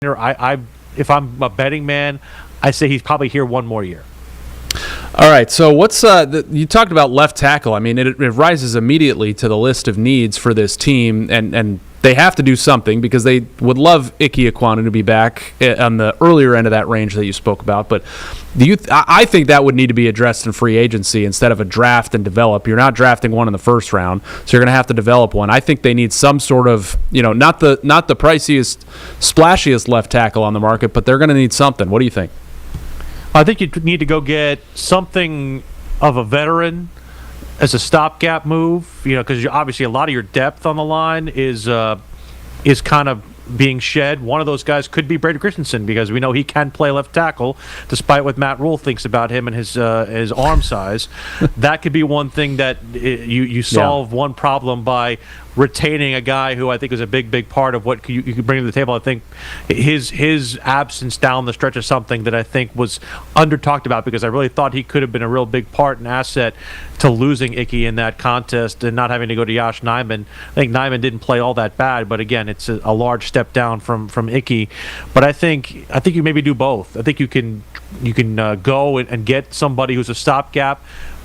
If I'm a betting man, I say he's probably here one more year. All right, so what's you talked about left tackle. I mean, it rises immediately to the list of needs for this team, and they have to do something because they would love Ike Ekwonu to be back on the earlier end of that range that you spoke about. But I think that would need to be addressed in free agency instead of a draft and develop. You're not drafting one in the first round, so you're going to have to develop one. I think they need some sort of, not the priciest, splashiest left tackle on the market, but they're going to need something. What do you think? I think you need to go get something of a veteran as a stopgap move, because obviously a lot of your depth on the line is kind of being shed. One of those guys could be Brady Christensen because we know he can play left tackle, despite what Matt Rule thinks about him and his arm size. That could be one thing that you solve one problem by retaining a guy who I think is a big part of what you could bring to the table. I think his absence down the stretch is something that I think was under talked about because I really thought he could have been a real big part and asset to losing Icky in that contest and not having to go to Yosh Nijman. I think Nijman didn't play all that bad, but again, it's a large step down from Icky. But I think you maybe do both. I think you can go and get somebody who's a stopgap,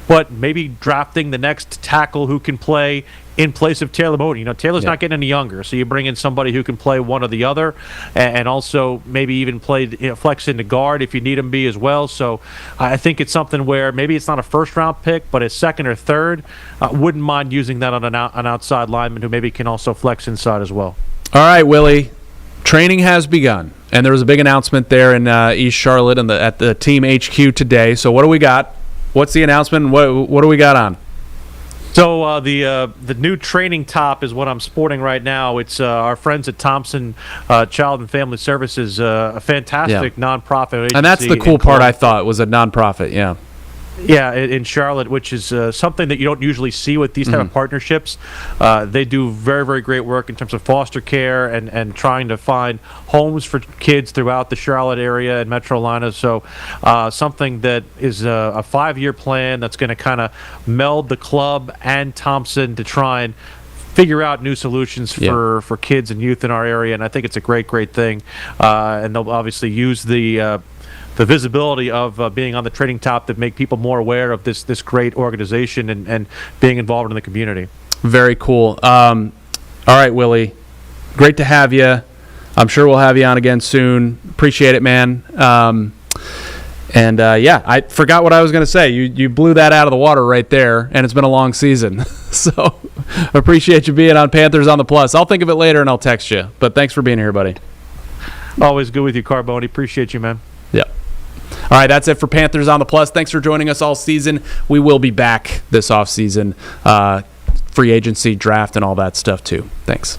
but maybe drafting the next tackle who can play in place of Taylor Moody. Taylor's not getting any younger, so you bring in somebody who can play one or the other, and also maybe even play flex into guard if you need him be as well. So I think it's something where maybe it's not a first-round pick, but a second or third. Wouldn't mind using that on an outside lineman who maybe can also flex inside as well. All right, Willie. Training has begun, and there was a big announcement there in East Charlotte at the team HQ today. So what do we got? What's the announcement? What do we got on? So the new training top is what I'm sporting right now. It's our friends at Thompson Child and Family Services, a fantastic nonprofit agency. And that's the cool part, I thought, was a nonprofit, Yeah, in Charlotte, which is something that you don't usually see with these type of partnerships. They do very, very great work in terms of foster care and trying to find homes for kids throughout the Charlotte area and Metro Atlanta. So something that is a 5-year plan that's going to kind of meld the club and Thompson to try and figure out new solutions for kids and youth in our area. And I think it's a great thing. And they'll obviously use the visibility of being on the training top to make people more aware of this great organization and being involved in the community. Very cool. All right, Willie. Great to have you. I'm sure we'll have you on again soon. Appreciate it, man. I forgot what I was going to say. You blew that out of the water right there, and it's been a long season. So appreciate you being on Panthers on the Plus. I'll think of it later, and I'll text you. But thanks for being here, buddy. Always good with you, Carboni. Appreciate you, man. Yeah. All right, that's it for Panthers on the Plus. Thanks for joining us all season. We will be back this offseason, free agency, draft, and all that stuff too. Thanks.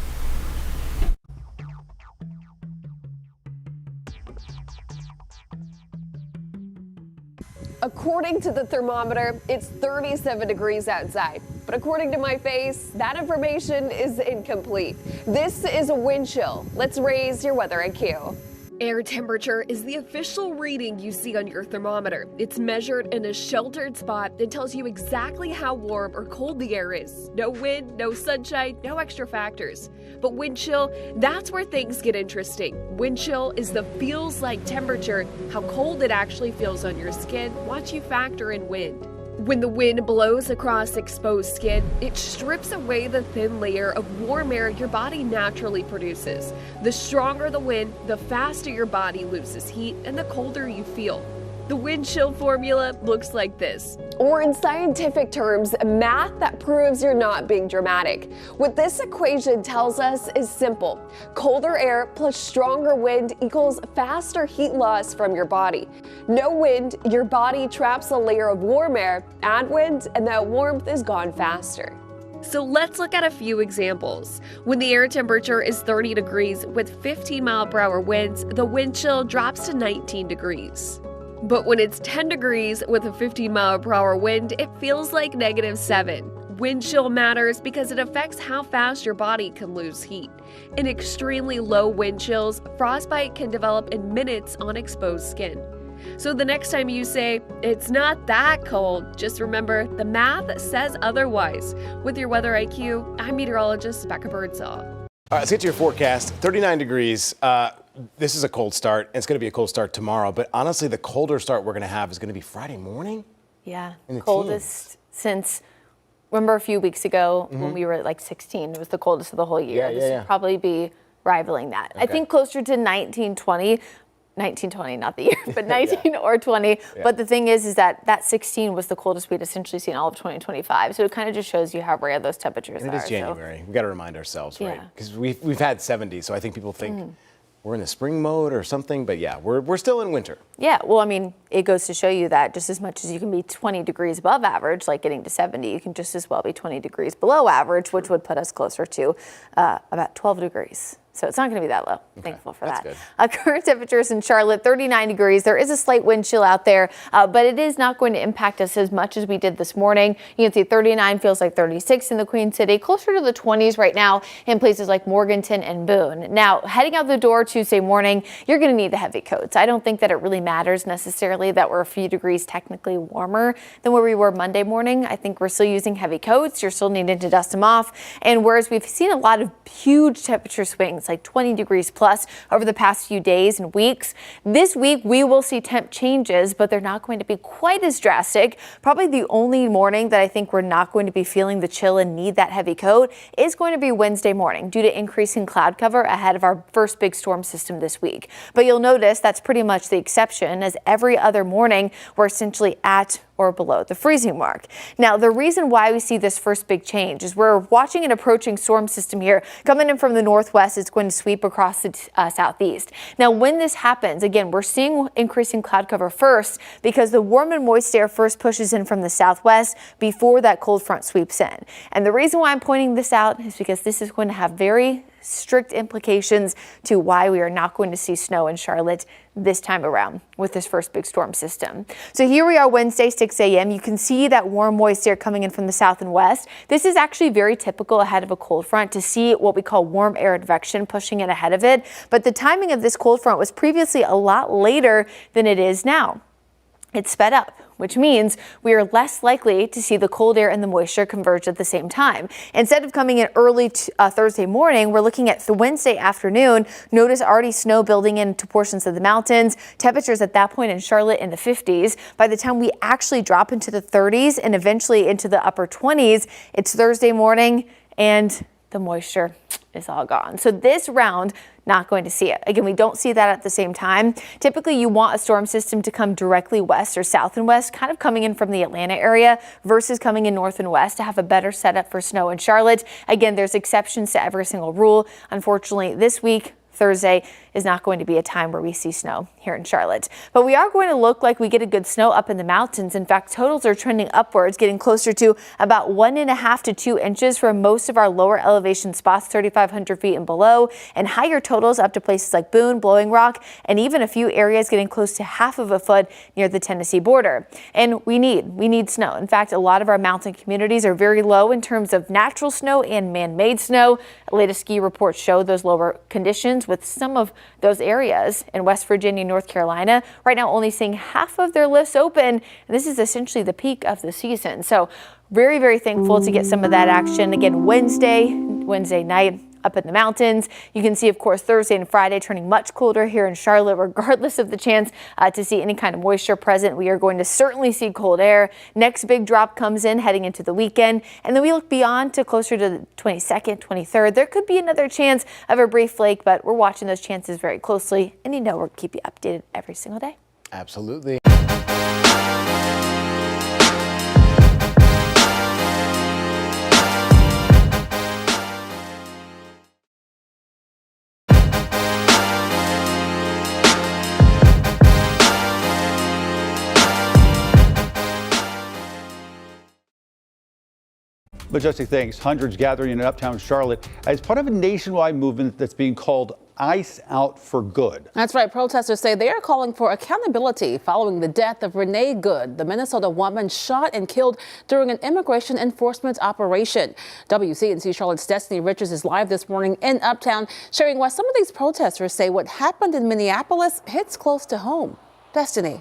According to the thermometer, it's 37 degrees outside. But according to my face, that information is incomplete. This is a wind chill. Let's raise your weather IQ. Air temperature is the official reading you see on your thermometer. It's measured in a sheltered spot that tells you exactly how warm or cold the air is. No wind, no sunshine, no extra factors. But wind chill, that's where things get interesting. Wind chill is the feels like temperature, how cold it actually feels on your skin once you factor in wind. When the wind blows across exposed skin, it strips away the thin layer of warm air your body naturally produces. The stronger the wind, the faster your body loses heat and the colder you feel. The wind chill formula looks like this. Or in scientific terms, math that proves you're not being dramatic. What this equation tells us is simple. Colder air plus stronger wind equals faster heat loss from your body. No wind, your body traps a layer of warm air. Add wind, and that warmth is gone faster. So let's look at a few examples. When the air temperature is 30 degrees with 15-mile-per-hour winds, the wind chill drops to 19 degrees. But when it's 10 degrees with a 15-mile-per-hour wind, it feels like -7. Wind chill matters because it affects how fast your body can lose heat. In extremely low wind chills, frostbite can develop in minutes on exposed skin. So the next time you say, it's not that cold, just remember the math says otherwise. With your Weather IQ, I'm meteorologist Becca Birdsall. All right, let's get to your forecast. 39 degrees. this is a cold start. It's going to be a cold start tomorrow. But honestly, the colder start we're going to have is going to be Friday morning. Yeah, In the coldest since, remember a few weeks ago when we were at like 16, it was the coldest of the whole year. This would probably be rivaling that. I think closer to 1920, not the year, but 19 or 20. But the thing is that 16 was the coldest we'd essentially seen all of 2025. So it kind of just shows you how rare those temperatures are. It is January. We got to remind ourselves, right? Because we've had 70, so I think people think we're in the spring mode or something. But yeah, we're still in winter. Yeah, well, I mean, it goes to show you that just as much as you can be 20 degrees above average, like getting to 70, you can just as well be 20 degrees below average, which would put us closer to about 12 degrees. So it's not going to be that low. Thankful for that. Current temperatures in Charlotte, 39 degrees. There is a slight wind chill out there, but it is not going to impact us as much as we did this morning. You can see 39 feels like 36 in the Queen City, closer to the 20s right now in places like Morganton and Boone. Now, heading out the door Tuesday morning, you're going to need the heavy coats. I don't think that it really matters necessarily that we're a few degrees technically warmer than where we were Monday morning. I think we're still using heavy coats. You're still needing to dust them off. And whereas we've seen a lot of huge temperature swings, like 20 degrees plus over the past few days and weeks. This week, we will see temp changes, but they're not going to be quite as drastic. Probably the only morning that I think we're not going to be feeling the chill and need that heavy coat is going to be Wednesday morning due to increasing cloud cover ahead of our first big storm system this week. But you'll notice that's pretty much the exception, as every other morning we're essentially at or below the freezing mark. Now, the reason why we see this first big change is we're watching an approaching storm system here coming in from the northwest. It's going to sweep across the southeast. Now, when this happens, again, we're seeing increasing cloud cover first because the warm and moist air first pushes in from the southwest before that cold front sweeps in. And the reason why I'm pointing this out is because this is going to have very strict implications to why we are not going to see snow in Charlotte this time around with this first big storm system. So here we are Wednesday, 6 a.m. You can see that warm, moist air coming in from the south and west. This is actually very typical ahead of a cold front to see what we call warm air advection pushing in ahead of it. But the timing of this cold front was previously a lot later than it is now. It's sped up, which means we are less likely to see the cold air and the moisture converge at the same time. Instead of coming in early Thursday morning, we're looking at the Wednesday afternoon. Notice already snow building into portions of the mountains. Temperatures at that point in Charlotte in the 50s. By the time we actually drop into the 30s and eventually into the upper 20s, it's Thursday morning and the moisture is all gone. So this round, not going to see it. Again, we don't see that at the same time. Typically, you want a storm system to come directly west or south and west, kind of coming in from the Atlanta area versus coming in north and west to have a better setup for snow in Charlotte. Again, there's exceptions to every single rule. Unfortunately, this week, Thursday is not going to be a time where we see snow here in Charlotte. But we are going to look like we get a good snow up in the mountains. In fact, totals are trending upwards, getting closer to about 1.5 to 2 inches for most of our lower elevation spots, 3,500 feet and below, and higher totals up to places like Boone, Blowing Rock, and even a few areas getting close to 1/2 foot near the Tennessee border. And we need snow. In fact, a lot of our mountain communities are very low in terms of natural snow and man-made snow. Latest ski reports show those lower conditions, with some of those areas in West Virginia, North Carolina, right now only seeing half of their lifts open. And this is essentially the peak of the season. So very, very thankful to get some of that action. Again, Wednesday night up in the mountains. You can see, of course, Thursday and Friday turning much colder here in Charlotte, regardless of the chance to see any kind of moisture present. We are going to certainly see cold air. Next big drop comes in heading into the weekend. And then we look beyond to closer to the 22nd, 23rd. There could be another chance of a brief flake, but we're watching those chances very closely. And you know, we'll keep you updated every single day. Absolutely. Majestic thanks. Hundreds gathering in uptown Charlotte as part of a nationwide movement that's being called Ice Out for Good. That's right. Protesters say they are calling for accountability following the death of Renee Good, the Minnesota woman shot and killed during an immigration enforcement operation. WCNC Charlotte's Destiny Richards is live this morning in Uptown, sharing why some of these protesters say what happened in Minneapolis hits close to home. Destiny.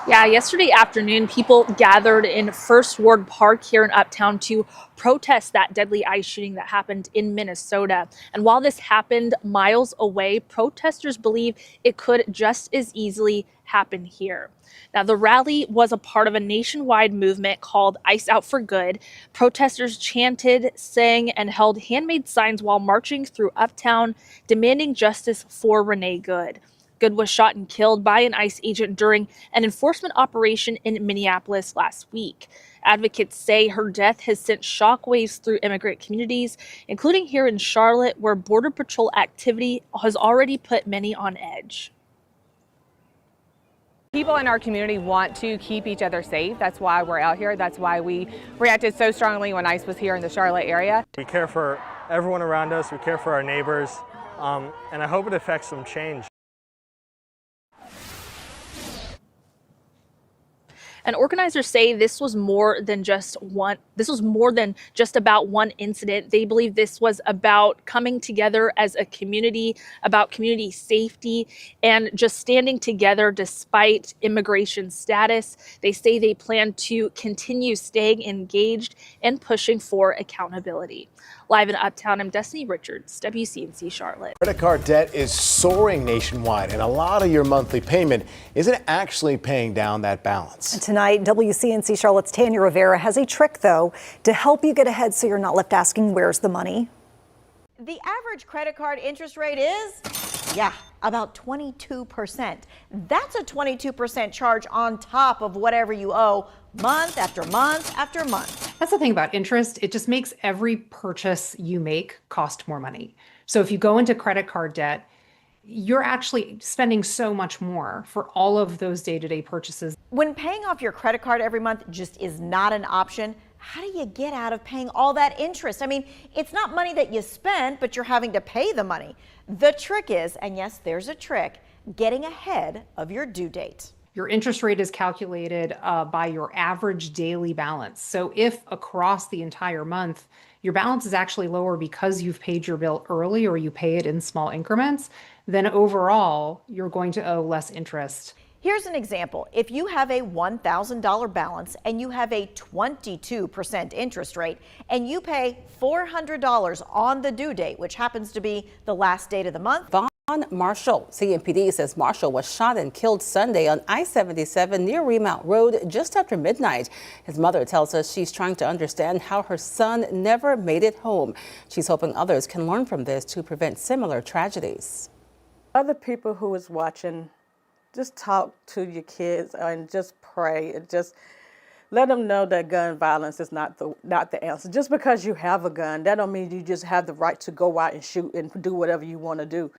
Yeah, yesterday afternoon, people gathered in First Ward Park here in Uptown to protest that deadly ICE shooting that happened in Minnesota. And while this happened miles away, protesters believe it could just as easily happen here. Now, the rally was a part of a nationwide movement called ICE Out for Good. Protesters chanted, sang, and held handmade signs while marching through Uptown, demanding justice for Renee Good. Good was shot and killed by an ICE agent during an enforcement operation in Minneapolis last week. Advocates say her death has sent shockwaves through immigrant communities, including here in Charlotte, where Border Patrol activity has already put many on edge. People in our community want to keep each other safe. That's why we're out here. That's why we reacted so strongly when ICE was here in the Charlotte area. We care for everyone around us. We care for our neighbors. And I hope it affects some change. And organizers say this was more than just about one incident. They believe this was about coming together as a community, about community safety, and just standing together despite immigration status. They say they plan to continue staying engaged and pushing for accountability. Live in Uptown, I'm Destiny Richards, WCNC Charlotte. Credit card debt is soaring nationwide, and a lot of your monthly payment isn't actually paying down that balance. Tonight, WCNC Charlotte's Tanya Rivera has a trick, though, to help you get ahead so you're not left asking, where's the money? The average credit card interest rate is, about 22%. That's a 22% charge on top of whatever you owe month after month after month. That's the thing about interest. It just makes every purchase you make cost more money. So if you go into credit card debt, you're actually spending so much more for all of those day-to-day purchases. When paying off your credit card every month just is not an option, how do you get out of paying all that interest? I mean, it's not money that you spend, but you're having to pay the money. The trick is, and yes, there's a trick, getting ahead of your due date. Your interest rate is calculated by your average daily balance. So if across the entire month, your balance is actually lower because you've paid your bill early or you pay it in small increments, then overall, you're going to owe less interest. Here's an example. If you have a $1,000 balance and you have a 22% interest rate and you pay $400 on the due date, which happens to be the last date of the month. Vaughn Marshall. CMPD says Marshall was shot and killed Sunday on I-77 near Remount Road just after midnight. His mother tells us she's trying to understand how her son never made it home. She's hoping others can learn from this to prevent similar tragedies. Other people who is watching, just talk to your kids and just pray and just let them know that gun violence is not the answer. Just because you have a gun, that don't mean you just have the right to go out and shoot and do whatever you want to do.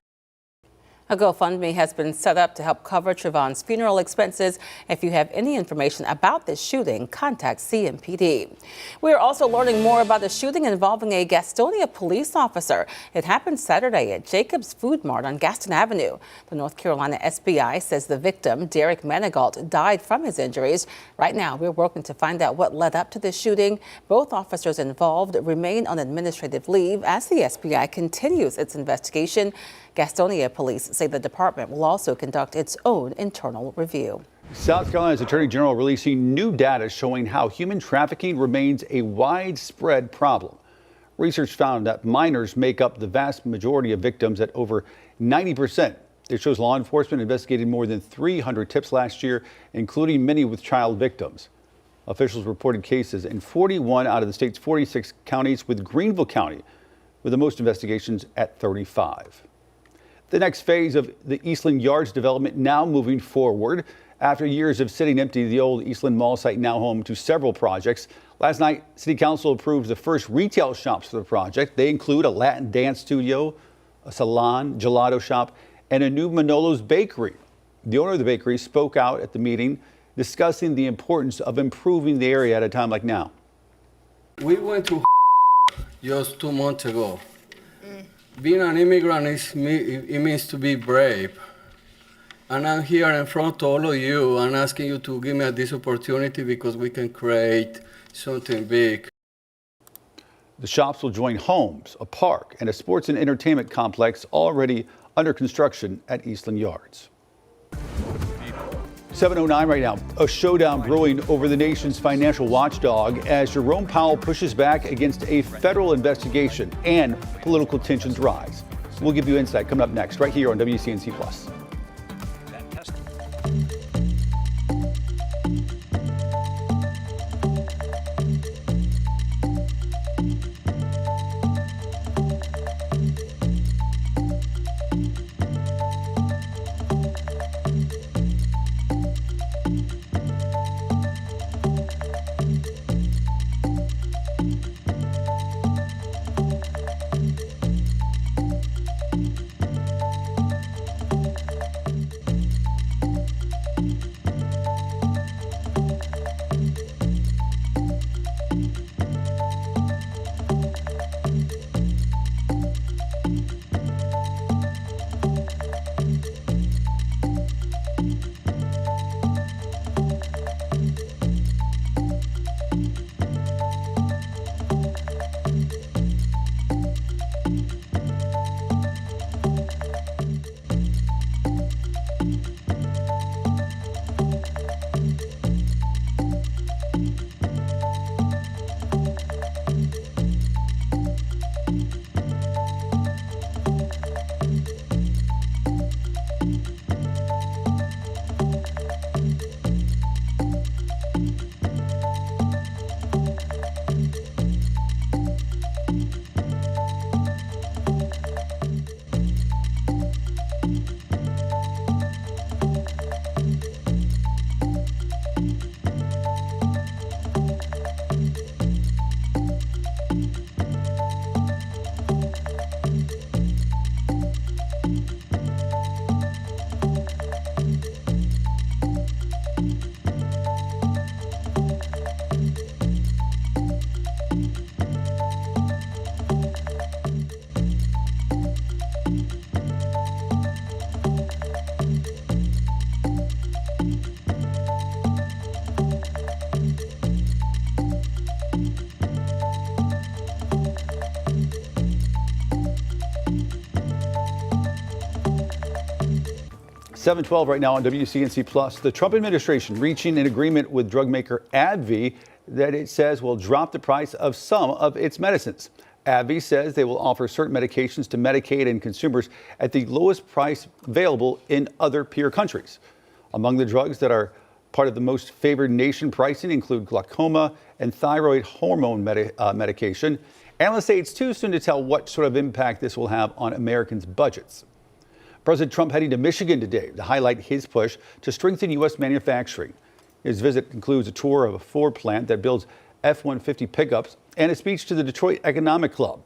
A GoFundMe has been set up to help cover Trayvon's funeral expenses. If you have any information about this shooting, contact CMPD. We are also learning more about the shooting involving a Gastonia police officer. It happened Saturday at Jacob's Food Mart on Gaston Avenue. The North Carolina SBI says the victim, Derek Manigault, died from his injuries. Right now, we're working to find out what led up to this shooting. Both officers involved remain on administrative leave as the SBI continues its investigation. Gastonia police say the department will also conduct its own internal review. South Carolina's Attorney General releasing new data showing how human trafficking remains a widespread problem. Research found that minors make up the vast majority of victims at over 90%. It shows law enforcement investigated more than 300 tips last year, including many with child victims. Officials reported cases in 41 out of the state's 46 counties, with Greenville County with the most investigations at 35. The next phase of the Eastland Yards development now moving forward. After years of sitting empty, the old Eastland Mall site now home to several projects. Last night, City Council approved the first retail shops for the project. They include a Latin dance studio, a salon, gelato shop, and a new Manolo's Bakery. The owner of the bakery spoke out at the meeting, discussing the importance of improving the area at a time like now. We went to just 2 months ago. Being an immigrant, it means to be brave. And I'm here in front of all of you and asking you to give me this opportunity because we can create something big. The shops will join homes, a park, and a sports and entertainment complex already under construction at Eastland Yards. 7:09 right now. A showdown brewing over the nation's financial watchdog as Jerome Powell pushes back against a federal investigation and political tensions rise. We'll give you insight coming up next, right here on WCNC Plus. $7:12 right now on WCNC Plus. The Trump administration reaching an agreement with drug maker AbbVie that it says will drop the price of some of its medicines. AbbVie says they will offer certain medications to Medicaid and consumers at the lowest price available in other peer countries. Among the drugs that are part of the most favored nation pricing include glaucoma and thyroid hormone medication. Analysts say it's too soon to tell what sort of impact this will have on Americans' budgets. President Trump heading to Michigan today to highlight his push to strengthen U.S. manufacturing. His visit includes a tour of a Ford plant that builds F-150 pickups and a speech to the Detroit Economic Club.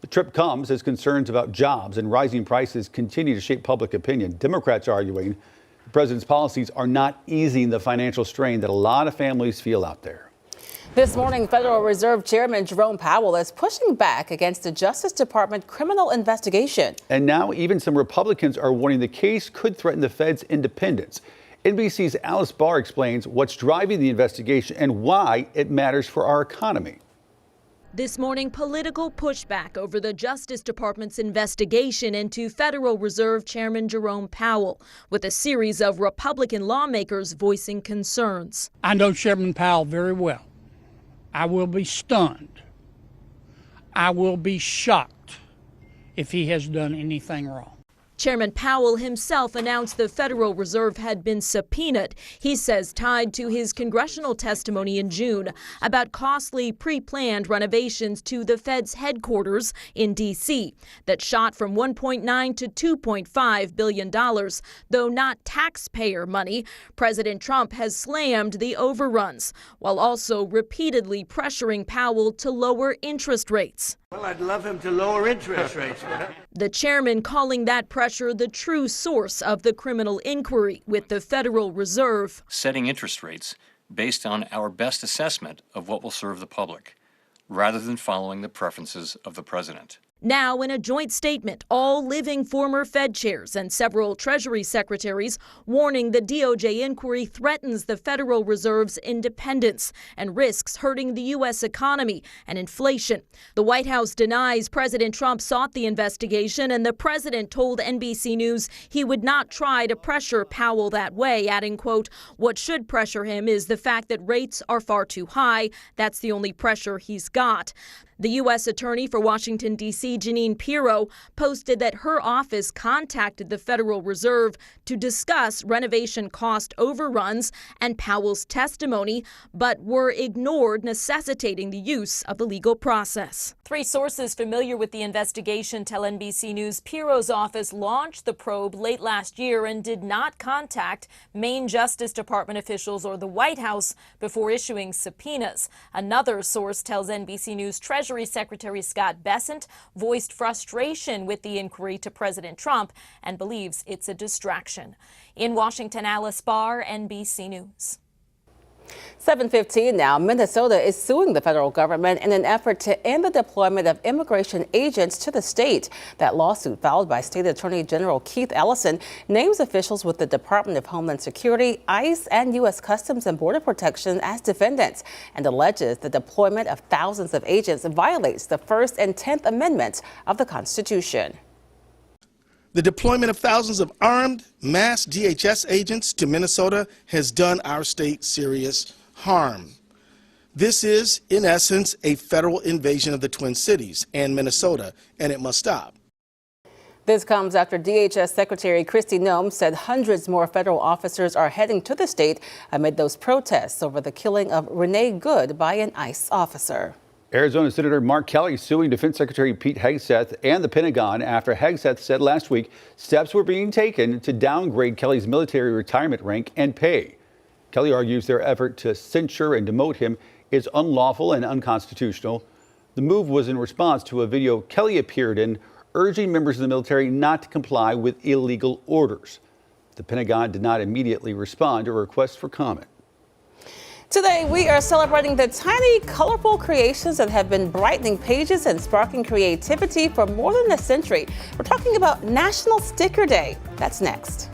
The trip comes as concerns about jobs and rising prices continue to shape public opinion. Democrats arguing the president's policies are not easing the financial strain that a lot of families feel out there. This morning, Federal Reserve Chairman Jerome Powell is pushing back against the Justice Department criminal investigation. And now even some Republicans are warning the case could threaten the Fed's independence. NBC's Alice Barr explains what's driving the investigation and why it matters for our economy. This morning, political pushback over the Justice Department's investigation into Federal Reserve Chairman Jerome Powell, with a series of Republican lawmakers voicing concerns. I know Chairman Powell very well. I will be stunned. I will be shocked if he has done anything wrong. Chairman Powell himself announced the Federal Reserve had been subpoenaed, he says tied to his congressional testimony in June about costly pre-planned renovations to the Fed's headquarters in D.C. that shot from $1.9 to $2.5 billion. Though not taxpayer money, President Trump has slammed the overruns, while also repeatedly pressuring Powell to lower interest rates. Well, I'd love him to lower interest rates. The chairman calling that pressure the true source of the criminal inquiry with the Federal Reserve. Setting interest rates based on our best assessment of what will serve the public, rather than following the preferences of the president. Now, in a joint statement, all living former Fed chairs and several Treasury secretaries warning the DOJ inquiry threatens the Federal Reserve's independence and risks hurting the U.S. economy and inflation. The White House denies President Trump sought the investigation, and the president told NBC News he would not try to pressure Powell that way, adding, quote, "What should pressure him is the fact that rates are far too high. That's the only pressure he's got." The U.S. Attorney for Washington, D.C., Jeanine Pirro, posted that her office contacted the Federal Reserve to discuss renovation cost overruns and Powell's testimony, but were ignored, necessitating the use of the legal process. 3 sources familiar with the investigation tell NBC News Pirro's office launched the probe late last year and did not contact Maine Justice Department officials or the White House before issuing subpoenas. Another source tells NBC News Treasury Secretary Scott Bessent voiced frustration with the inquiry to President Trump and believes it's a distraction. In Washington, Alice Barr, NBC News. 7:15 now. Minnesota is suing the federal government in an effort to end the deployment of immigration agents to the state. That lawsuit, filed by State Attorney General Keith Ellison, names officials with the Department of Homeland Security, ICE, and U.S. Customs and Border Protection as defendants, and alleges the deployment of thousands of agents violates the First and 10th Amendments of the Constitution. The deployment of thousands of armed, mass DHS agents to Minnesota has done our state serious harm. This is, in essence, a federal invasion of the Twin Cities and Minnesota, and it must stop. This comes after DHS Secretary Kristi Noem said hundreds more federal officers are heading to the state amid those protests over the killing of Renee Good by an ICE officer. Arizona Senator Mark Kelly suing Defense Secretary Pete Hegseth and the Pentagon after Hegseth said last week steps were being taken to downgrade Kelly's military retirement rank and pay. Kelly argues their effort to censure and demote him is unlawful and unconstitutional. The move was in response to a video Kelly appeared in urging members of the military not to comply with illegal orders. The Pentagon did not immediately respond to a request for comment. Today, we are celebrating the tiny, colorful creations that have been brightening pages and sparking creativity for more than a century. We're talking about National Sticker Day. That's next.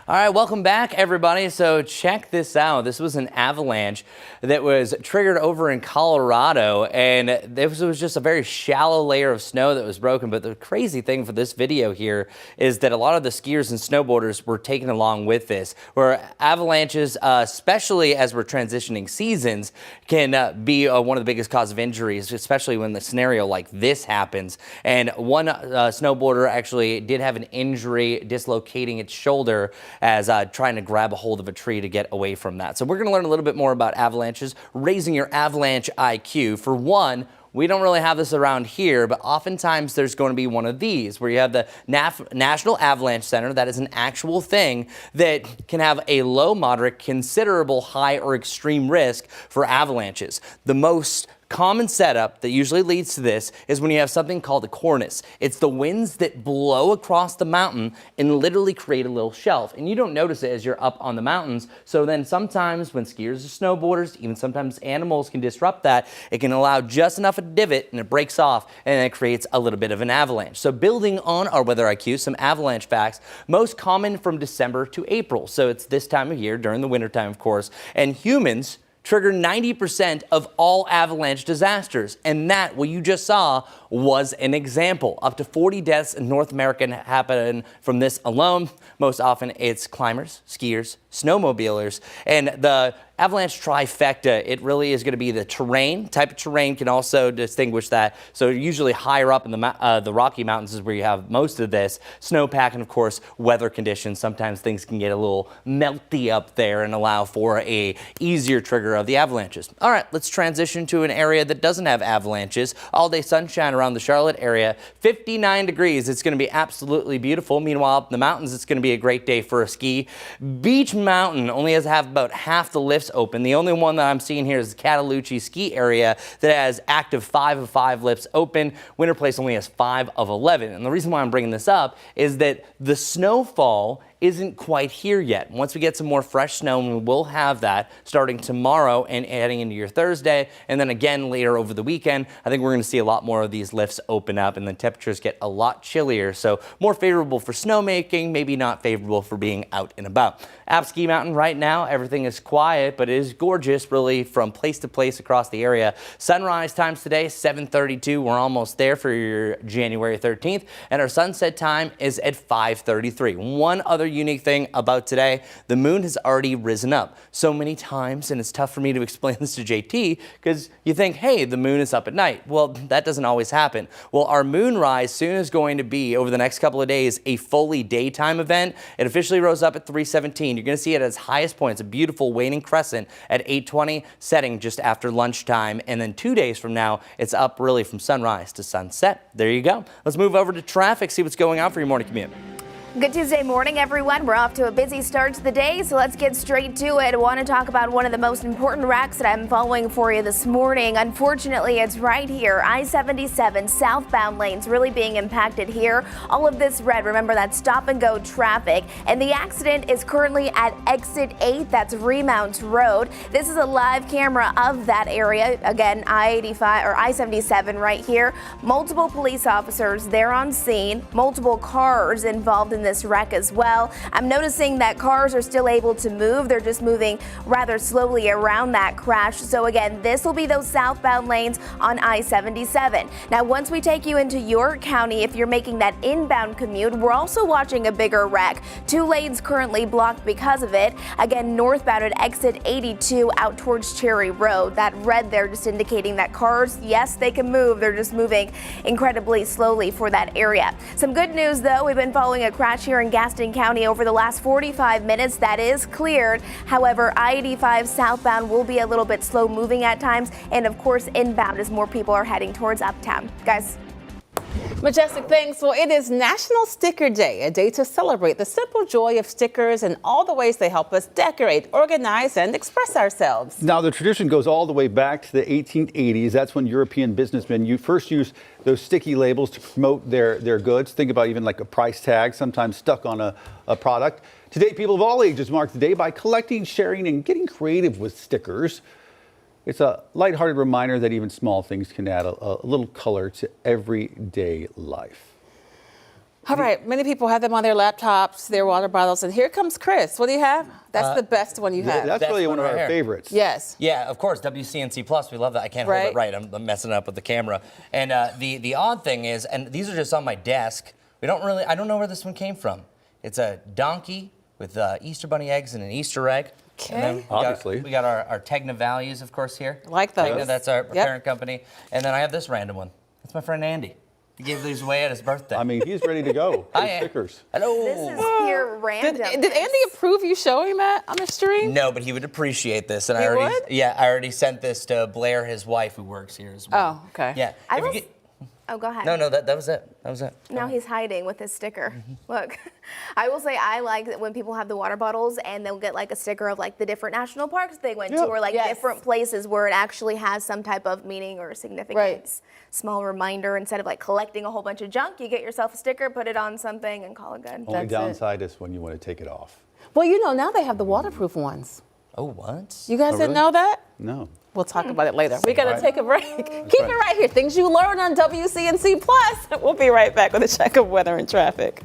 All right, welcome back, everybody. So check this out. This was an avalanche that was triggered over in Colorado, and this was just a very shallow layer of snow that was broken. But the crazy thing for this video here is that a lot of the skiers and snowboarders were taken along with this, where avalanches, especially as we're transitioning seasons, can be one of the biggest cause of injuries, especially when the scenario like this happens. And one snowboarder actually did have an injury, dislocating its shoulder as trying to grab a hold of a tree to get away from that. So we're going to learn a little bit more about avalanches, raising your avalanche IQ. For one, we don't really have this around here, but oftentimes there's going to be one of these where you have the National Avalanche Center. That is an actual thing that can have a low, moderate, considerable, high, or extreme risk for avalanches. The most common setup that usually leads to this is when you have something called a cornice. It's the winds that blow across the mountain and literally create a little shelf. And you don't notice it as you're up on the mountains. So then sometimes when skiers or snowboarders, even sometimes animals can disrupt that, it can allow just enough of a divot and it breaks off and it creates a little bit of an avalanche. So building on our weather IQ, some avalanche facts, most common from December to April. So it's this time of year during the wintertime, of course, and humans trigger 90% of all avalanche disasters. And that, what you just saw, was an example. Up to 40 deaths in North America happen from this alone. Most often it's climbers, skiers, snowmobilers, and the avalanche trifecta, it really is going to be the terrain. Type of terrain can also distinguish that. So usually higher up in the Rocky Mountains is where you have most of this. Snowpack and, of course, weather conditions. Sometimes things can get a little melty up there and allow for a easier trigger of the avalanches. All right, let's transition to an area that doesn't have avalanches. All day sunshine around the Charlotte area. 59 degrees. It's going to be absolutely beautiful. Meanwhile, up in the mountains, it's going to be a great day for a ski. Beach Mountain only has to have about half the lifts open. The only one that I'm seeing here is the Cataloochee ski area that has active 5 of 5 lifts open. Winter Place only has 5 of 11. And the reason why I'm bringing this up is that the snowfall isn't quite here yet. Once we get some more fresh snow, and we will have that starting tomorrow and heading into your Thursday, and then again later over the weekend, I think we're going to see a lot more of these lifts open up and the temperatures get a lot chillier. So more favorable for snowmaking, maybe not favorable for being out and about. App Ski Mountain right now, everything is quiet, but it is gorgeous really from place to place across the area. Sunrise times today, 7:32. We're almost there for your January 13th, and our sunset time is at 5:33. One other unique thing about today, the moon has already risen up so many times, and it's tough for me to explain this to JT because you think, hey, the moon is up at night. Well, that doesn't always happen. Well, our moon rise soon is going to be, over the next couple of days, a fully daytime event. It officially rose up at 3:17. You're going to see it at its highest point. It's a beautiful waning crescent at 8:20, setting just after lunchtime, and then 2 days from now, it's up really from sunrise to sunset. There you go. Let's move over to traffic, see what's going on for your morning commute. Good Tuesday morning, everyone. We're off to a busy start to the day, so let's get straight to it. I want to talk about one of the most important wrecks that I'm following for you this morning. Unfortunately, it's right here. I-77 southbound lanes really being impacted here. All of this red, remember, that stop and go traffic. And the accident is currently at exit 8. That's Remount Road. This is a live camera of that area. Again, I-85 or I-77 right here. Multiple police officers there on scene. Multiple cars involved in this wreck as well. I'm noticing that cars are still able to move. They're just moving rather slowly around that crash. So again, this will be those southbound lanes on I-77. Now, once we take you into York County, if you're making that inbound commute, we're also watching a bigger wreck. 2 lanes currently blocked because of it. Again, northbound at exit 82 out towards Cherry Road. That red there just indicating that cars, yes, they can move. They're just moving incredibly slowly for that area. Some good news though, we've been following a crash here in Gaston County over the last 45 minutes. That is cleared. However, I-85 southbound will be a little bit slow moving at times, and of course inbound as more people are heading towards Uptown. Guys. Majestic, thanks. Well, it is National Sticker Day, a day to celebrate the simple joy of stickers and all the ways they help us decorate, organize, and express ourselves. Now, the tradition goes all the way back to the 1880s. That's when European businessmen first used those sticky labels to promote their goods. Think about even like a price tag, sometimes stuck on a product. Today, people of all ages mark the day by collecting, sharing, and getting creative with stickers. It's a lighthearted reminder that even small things can add a little color to everyday life. All right, many people have them on their laptops, their water bottles, and here comes Chris. What do you have? That's the best one you have. That's really one of our favorites. Yes. Yeah, of course, WCNC Plus. We love that. I can't hold it right. I'm messing up with the camera. And the odd thing is, and these are just on my desk. I don't know where this one came from. It's a donkey with Easter bunny eggs and an Easter egg. Okay. Obviously. We got our Tegna values, of course, here. Like those. Tegna, that's our parent company. And then I have this random one. That's my friend Andy. He gave these away at his birthday. I mean, he's ready to go. Stickers. Hello. This is pure random. Did Andy approve you showing that on the stream? No, but he would appreciate this. And He I already, would? yeah, I already sent this to Blair, his wife, who works here as well. Oh, okay. Yeah. Oh, go ahead. No, that was it. That was it. Now he's hiding with his sticker. Look, I will say I like that when people have the water bottles and they'll get like a sticker of like the different national parks they went to or like different places where it actually has some type of meaning or significance. Small reminder, instead of like collecting a whole bunch of junk, you get yourself a sticker, put it on something and call it good. Only downside is when you want to take it off. Well, you know, now they have the waterproof ones. Oh, what? You guys didn't know that? No. We'll talk about it later. We got to take a break. Keep it right here. Things you learn on WCNC Plus. We'll be right back with a check of weather and traffic.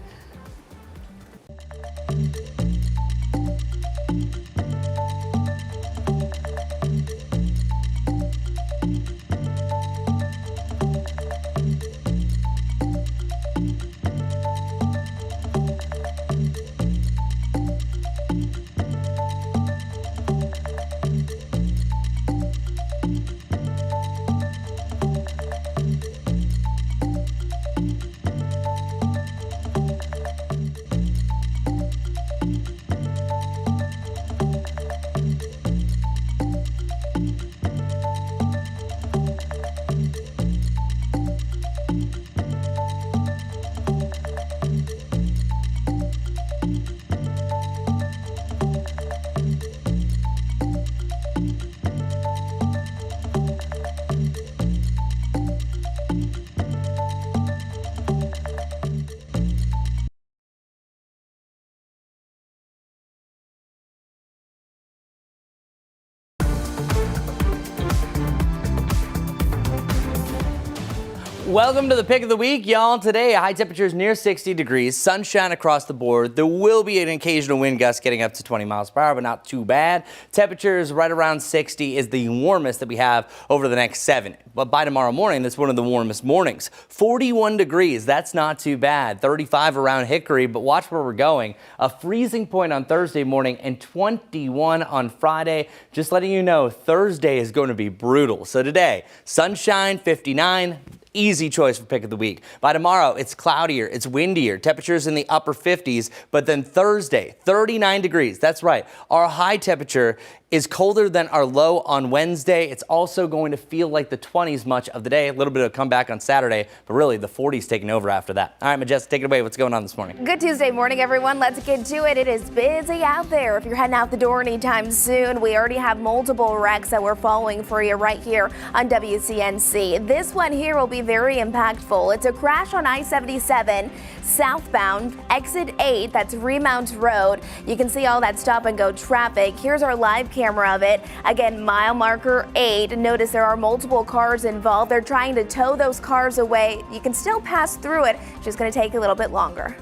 Welcome to the pick of the week, y'all. Today, high temperatures near 60 degrees, sunshine across the board. There will be an occasional wind gust getting up to 20 miles per hour, but not too bad. Temperatures right around 60 is the warmest that we have over the next 7. But by tomorrow morning, that's one of the warmest mornings. 41 degrees, that's not too bad. 35 around Hickory, but watch where we're going. A freezing point on Thursday morning and 21 on Friday. Just letting you know, Thursday is going to be brutal. So today, sunshine, 59. Easy choice for pick of the week. By tomorrow, it's cloudier, it's windier, temperatures in the upper 50s, but then Thursday, 39 degrees. That's right. Our high temperature is colder than our low on Wednesday. It's also going to feel like the 20s much of the day. A little bit of a comeback on Saturday, but really the 40s taking over after that. All right, Majestic, take it away. What's going on this morning? Good Tuesday morning, everyone. Let's get to it. It is busy out there. If you're heading out the door anytime soon, we already have multiple wrecks that we're following for you right here on WCNC. This one here will be very impactful. It's a crash on I-77 southbound, exit 8. That's Remount Road. You can see all that stop and go traffic. Here's our live camera of it. Again, mile marker 8. Notice there are multiple cars involved. They're trying to tow those cars away. You can still pass through it. It's just going to take a little bit longer.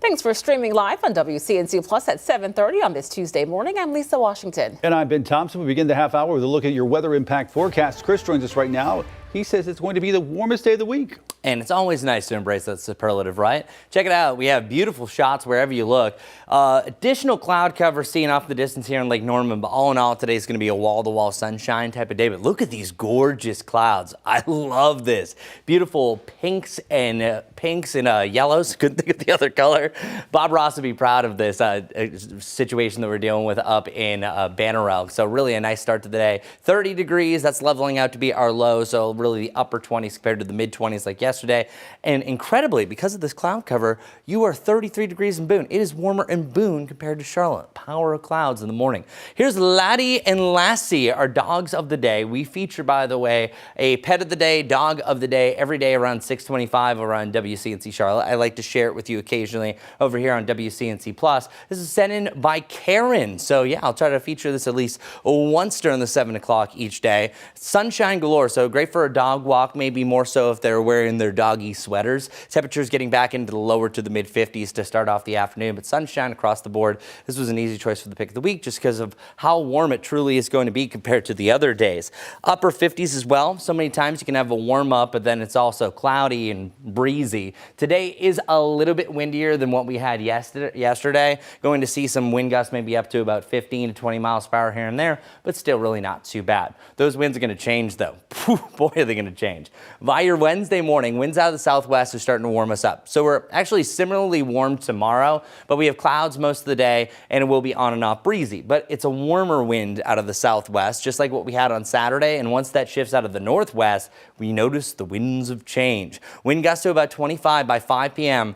Thanks for streaming live on WCNC Plus at 7:30 on this Tuesday morning. I'm Lisa Washington. And I'm Ben Thompson. We begin the half hour with a look at your weather impact forecast. Chris joins us right now. He says it's going to be the warmest day of the week. And it's always nice to embrace that superlative, right? Check it out. We have beautiful shots wherever you look. Additional cloud cover seen off the distance here in Lake Norman, but all in all, today's going to be a wall-to-wall sunshine type of day. But look at these gorgeous clouds. I love this. Beautiful pinks and yellows. Couldn't think of the other color. Bob Ross would be proud of this situation that we're dealing with up in Banner Elk. So really a nice start to the day. 30 degrees. That's leveling out to be our low. So really the upper 20s compared to the mid 20s like yesterday. And incredibly, because of this cloud cover, you are 33 degrees in Boone. It is warmer in Boone compared to Charlotte. Power of clouds in the morning. Here's Laddie and Lassie, our dogs of the day. We feature, by the way, a pet of the day, dog of the day, every day around 6:25 around WCNC Charlotte. I like to share it with you occasionally over here on WCNC Plus. This is sent in by Karen. So yeah, I'll try to feature this at least once during the 7 o'clock each day. Sunshine galore, so great for a dog walk, maybe more so if they're wearing their doggy sweaters. Temperatures getting back into the lower to the mid 50s to start off the afternoon, but sunshine across the board. This was an easy choice for the pick of the week just because of how warm it truly is going to be compared to the other days. Upper 50s as well. So many times you can have a warm up, but then it's also cloudy and breezy. Today is a little bit windier than what we had yesterday. Going to see some wind gusts maybe up to about 15 to 20 miles per hour here and there, but still really not too bad. Those winds are going to change though. Boy, are they going to change. By your Wednesday morning, winds out of the southwest are starting to warm us up. So we're actually similarly warm tomorrow, but we have clouds most of the day and it will be on and off breezy. But it's a warmer wind out of the southwest, just like what we had on Saturday. And once that shifts out of the northwest, we notice the winds of change. Wind gusts to about 25 by 5 p.m.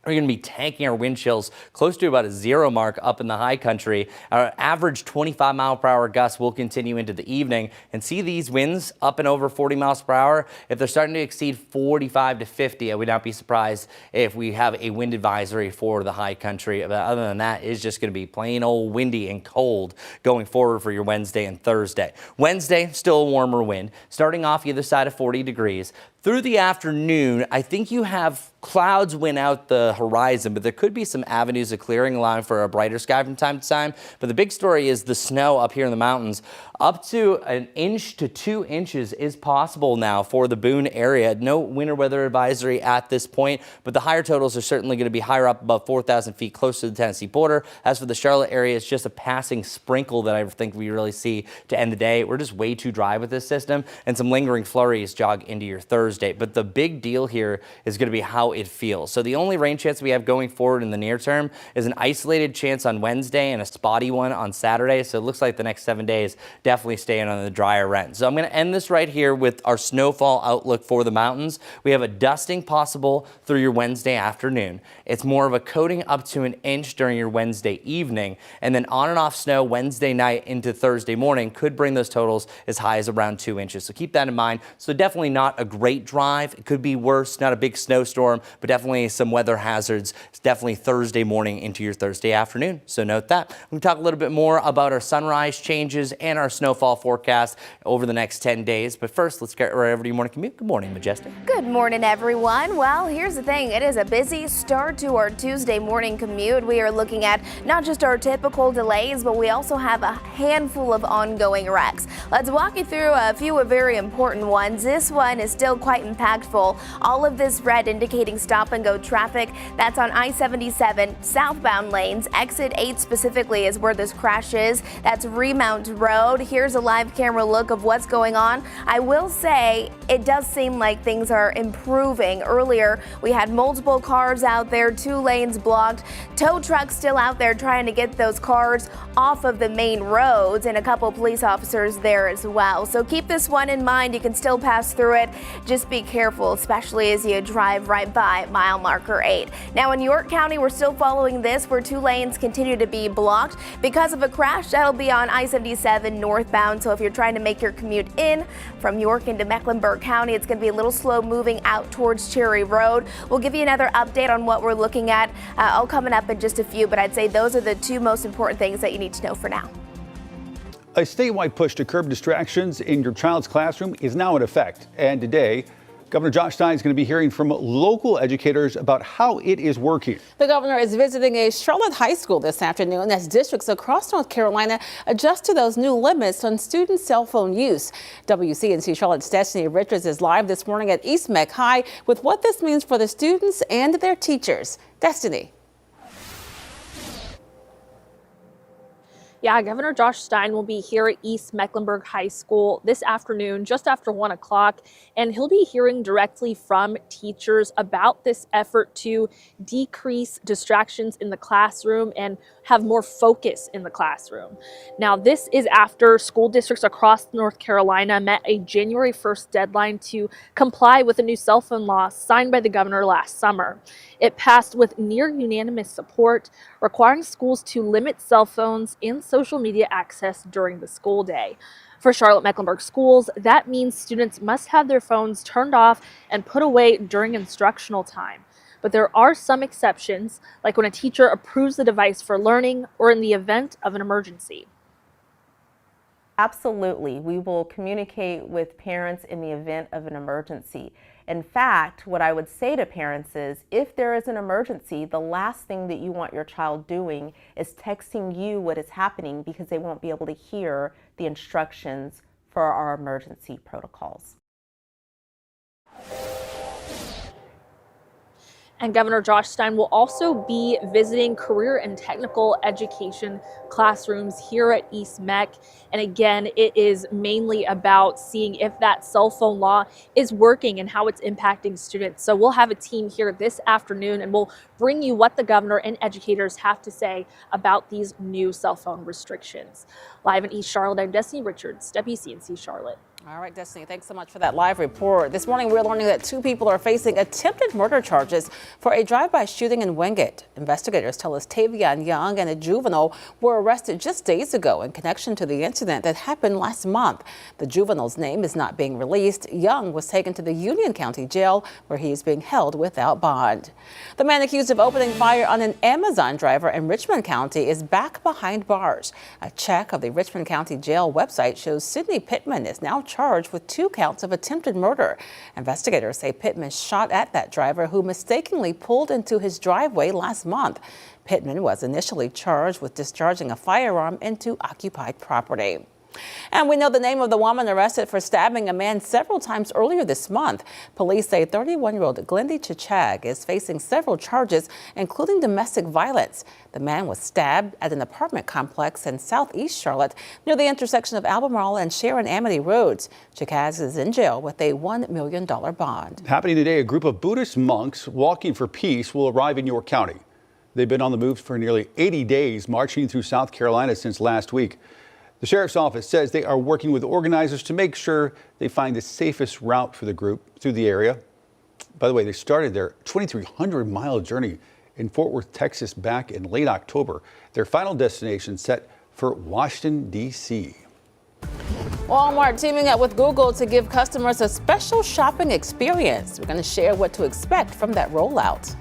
We're going to be tanking our wind chills close to about a 0 mark up in the high country. Our average 25 mile per hour gusts will continue into the evening, and see these winds up and over 40 miles per hour. If they're starting to exceed 45 to 50, I would not be surprised if we have a wind advisory for the high country. But other than that, it's just going to be plain old windy and cold going forward for your Wednesday and Thursday. Wednesday, still a warmer wind, starting off either side of 40 degrees. Through the afternoon, I think you have clouds win out the horizon, but there could be some avenues of clearing, allowing for a brighter sky from time to time. But the big story is the snow up here in the mountains. Up to 1 inch to 2 inches is possible now for the Boone area. No winter weather advisory at this point, but the higher totals are certainly going to be higher up above 4,000 feet close to the Tennessee border. As for the Charlotte area, it's just a passing sprinkle that I think we really see to end the day. We're just way too dry with this system, and some lingering flurries jog into your Thursday. But the big deal here is going to be how it feels. So the only rain chance we have going forward in the near term is an isolated chance on Wednesday and a spotty one on Saturday. So it looks like the next 7 days definitely staying on the drier end. So I'm going to end this right here with our snowfall outlook for the mountains. We have a dusting possible through your Wednesday afternoon. It's more of a coating up to 1 inch during your Wednesday evening, and then on and off snow Wednesday night into Thursday morning could bring those totals as high as around 2 inches. So keep that in mind. So definitely not a great drive. It could be worse, not a big snowstorm, but definitely some weather hazards. It's definitely Thursday morning into your Thursday afternoon. So note that. We'll talk a little bit more about our sunrise changes and our snowfall forecast over the next 10 days. But first, let's get right over to your morning commute. Good morning, Majestic. Good morning, everyone. Well, here's the thing. It is a busy start to our Tuesday morning commute. We are looking at not just our typical delays, but we also have a handful of ongoing wrecks. Let's walk you through a few very important ones. This one is still quite impactful. All of this red indicating stop and go traffic. That's on I-77 southbound lanes. Exit 8 specifically is where this crash is. That's Remount Road. Here's a live camera look of what's going on. I will say it does seem like things are improving. Earlier, we had multiple cars out there, 2 lanes blocked, tow trucks still out there trying to get those cars off of the main roads, and a couple police officers there as well. So keep this one in mind. You can still pass through it. Just be careful, especially as you drive right by mile marker 8. Now in York County, we're still following this, where 2 lanes continue to be blocked because of a crash. That'll be on I-77 northbound. So if you're trying to make your commute in from York into Mecklenburg County, it's going to be a little slow moving out towards Cherry Road. We'll give you another update on what we're looking at all coming up in just a few, but I'd say those are the 2 most important things that you need to know for now. A statewide push to curb distractions in your child's classroom is now in effect, and today Governor Josh Stein is going to be hearing from local educators about how it is working. The governor is visiting a Charlotte high school this afternoon as districts across North Carolina adjust to those new limits on student cell phone use. WCNC Charlotte's Destiny Richards is live this morning at East Meck High with what this means for the students and their teachers. Destiny. Yeah, Governor Josh Stein will be here at East Mecklenburg High School this afternoon, just after 1 o'clock, and he'll be hearing directly from teachers about this effort to decrease distractions in the classroom and have more focus in the classroom. Now, this is after school districts across North Carolina met a January 1st deadline to comply with a new cell phone law signed by the governor last summer. It passed with near unanimous support, requiring schools to limit cell phones and social media access during the school day. For Charlotte Mecklenburg schools, that means students must have their phones turned off and put away during instructional time. But there are some exceptions, like when a teacher approves the device for learning or in the event of an emergency. Absolutely. We will communicate with parents in the event of an emergency. In fact, what I would say to parents is, if there is an emergency, the last thing that you want your child doing is texting you what is happening, because they won't be able to hear the instructions for our emergency protocols. And Governor Josh Stein will also be visiting career and technical education classrooms here at East Meck. And again, it is mainly about seeing if that cell phone law is working and how it's impacting students. So we'll have a team here this afternoon and we'll bring you what the governor and educators have to say about these new cell phone restrictions. Live in East Charlotte, I'm Destiny Richards, WCNC Charlotte. All right, Destiny, thanks so much for that live report. This morning, we're learning that 2 people are facing attempted murder charges for a drive-by shooting in Wingate. Investigators tell us Tavion Young and a juvenile were arrested just days ago in connection to the incident that happened last month. The juvenile's name is not being released. Young was taken to the Union County Jail, where he is being held without bond. The man accused of opening fire on an Amazon driver in Richmond County is back behind bars. A check of the Richmond County Jail website shows Sidney Pittman is now charged with 2 counts of attempted murder. Investigators say Pittman shot at that driver who mistakenly pulled into his driveway last month. Pittman was initially charged with discharging a firearm into occupied property. And we know the name of the woman arrested for stabbing a man several times earlier this month. Police say 31-year-old Glendy Chichag is facing several charges, including domestic violence. The man was stabbed at an apartment complex in southeast Charlotte near the intersection of Albemarle and Sharon Amity Roads. Chichag is in jail with a $1 million bond. Happening today, a group of Buddhist monks walking for peace will arrive in York County. They've been on the move for nearly 80 days, marching through South Carolina since last week. The sheriff's office says they are working with organizers to make sure they find the safest route for the group through the area. By the way, they started their 2,300-mile journey in Fort Worth, Texas back in late October. Their final destination set for Washington, D.C. Walmart teaming up with Google to give customers a special shopping experience. We're going to share what to expect from that rollout.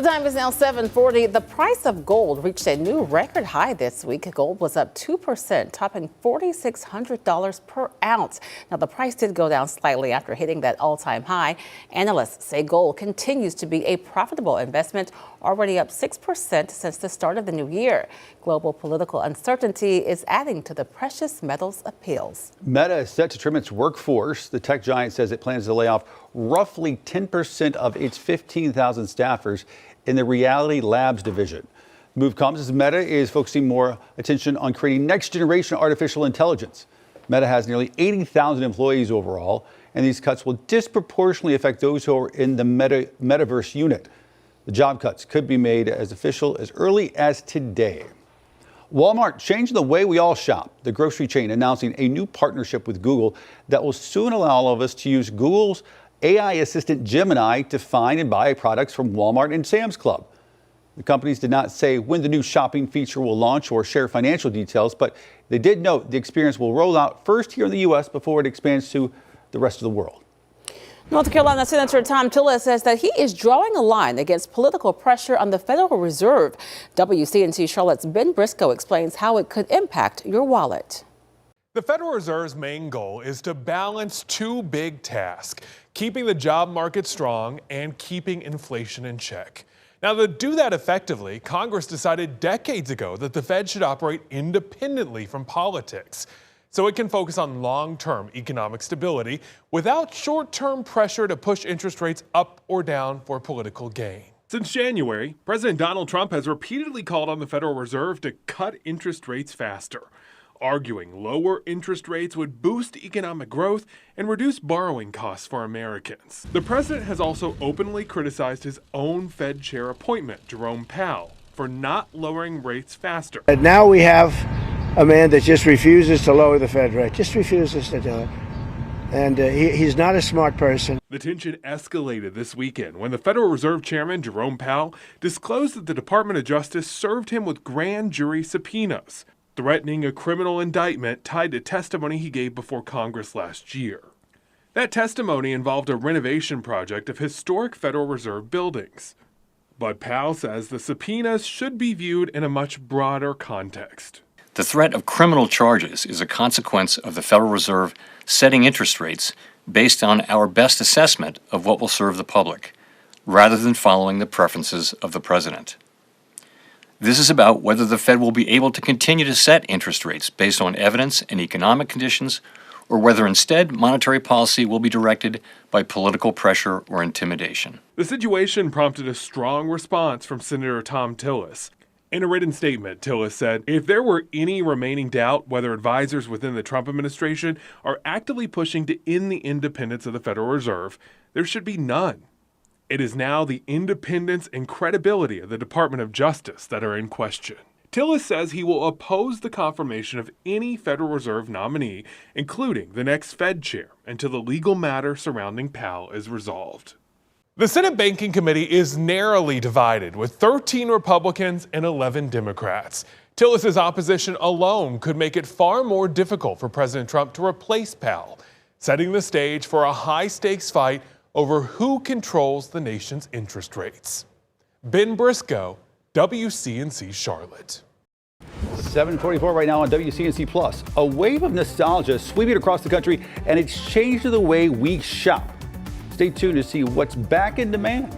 The time is now 7:40. The price of gold reached a new record high this week. Gold was up 2%, topping $4,600 per ounce. Now, the price did go down slightly after hitting that all-time high. Analysts say gold continues to be a profitable investment, already up 6% since the start of the new year. Global political uncertainty is adding to the precious metals' appeals. Meta is set to trim its workforce. The tech giant says it plans to lay off roughly 10% of its 15,000 staffers in the Reality Labs division. The move comes as Meta is focusing more attention on creating next-generation artificial intelligence. Meta has nearly 80,000 employees overall, and these cuts will disproportionately affect those who are in the metaverse unit. The job cuts could be made as official as early as today. Walmart changed the way we all shop. The grocery chain announcing a new partnership with Google that will soon allow all of us to use Google's AI assistant Gemini to find and buy products from Walmart and Sam's Club. The companies did not say when the new shopping feature will launch or share financial details, but they did note the experience will roll out first here in the U.S. before it expands to the rest of the world. North Carolina Senator Tom Tillis says that he is drawing a line against political pressure on the Federal Reserve. WCNC Charlotte's Ben Briscoe explains how it could impact your wallet. The Federal Reserve's main goal is to balance two big tasks: keeping the job market strong and keeping inflation in check. Now, to do that effectively, Congress decided decades ago that the Fed should operate independently from politics, so it can focus on long-term economic stability without short-term pressure to push interest rates up or down for political gain. Since January, President Donald Trump has repeatedly called on the Federal Reserve to cut interest rates faster, arguing lower interest rates would boost economic growth and reduce borrowing costs for Americans. The president has also openly criticized his own Fed chair appointment, Jerome Powell, for not lowering rates faster. And now we have a man that just refuses to lower the Fed rate, just refuses to do it. And he's not a smart person. The tension escalated this weekend when the Federal Reserve Chairman, Jerome Powell, disclosed that the Department of Justice served him with grand jury subpoenas, threatening a criminal indictment tied to testimony he gave before Congress last year. That testimony involved a renovation project of historic Federal Reserve buildings. But Powell says the subpoenas should be viewed in a much broader context. The threat of criminal charges is a consequence of the Federal Reserve setting interest rates based on our best assessment of what will serve the public, rather than following the preferences of the president. This is about whether the Fed will be able to continue to set interest rates based on evidence and economic conditions, or whether instead monetary policy will be directed by political pressure or intimidation. The situation prompted a strong response from Senator Tom Tillis. In a written statement, Tillis said, if there were any remaining doubt whether advisors within the Trump administration are actively pushing to end the independence of the Federal Reserve, there should be none. It is now the independence and credibility of the Department of Justice that are in question. Tillis says he will oppose the confirmation of any Federal Reserve nominee, including the next Fed chair, until the legal matter surrounding Powell is resolved. The Senate Banking Committee is narrowly divided, with 13 Republicans and 11 Democrats. Tillis's opposition alone could make it far more difficult for President Trump to replace Powell, setting the stage for a high-stakes fight over who controls the nation's interest rates. Ben Briscoe, WCNC Charlotte. 7:44 right now on WCNC Plus. A wave of nostalgia sweeping across the country, and it's changed the way we shop. Stay tuned to see what's back in demand.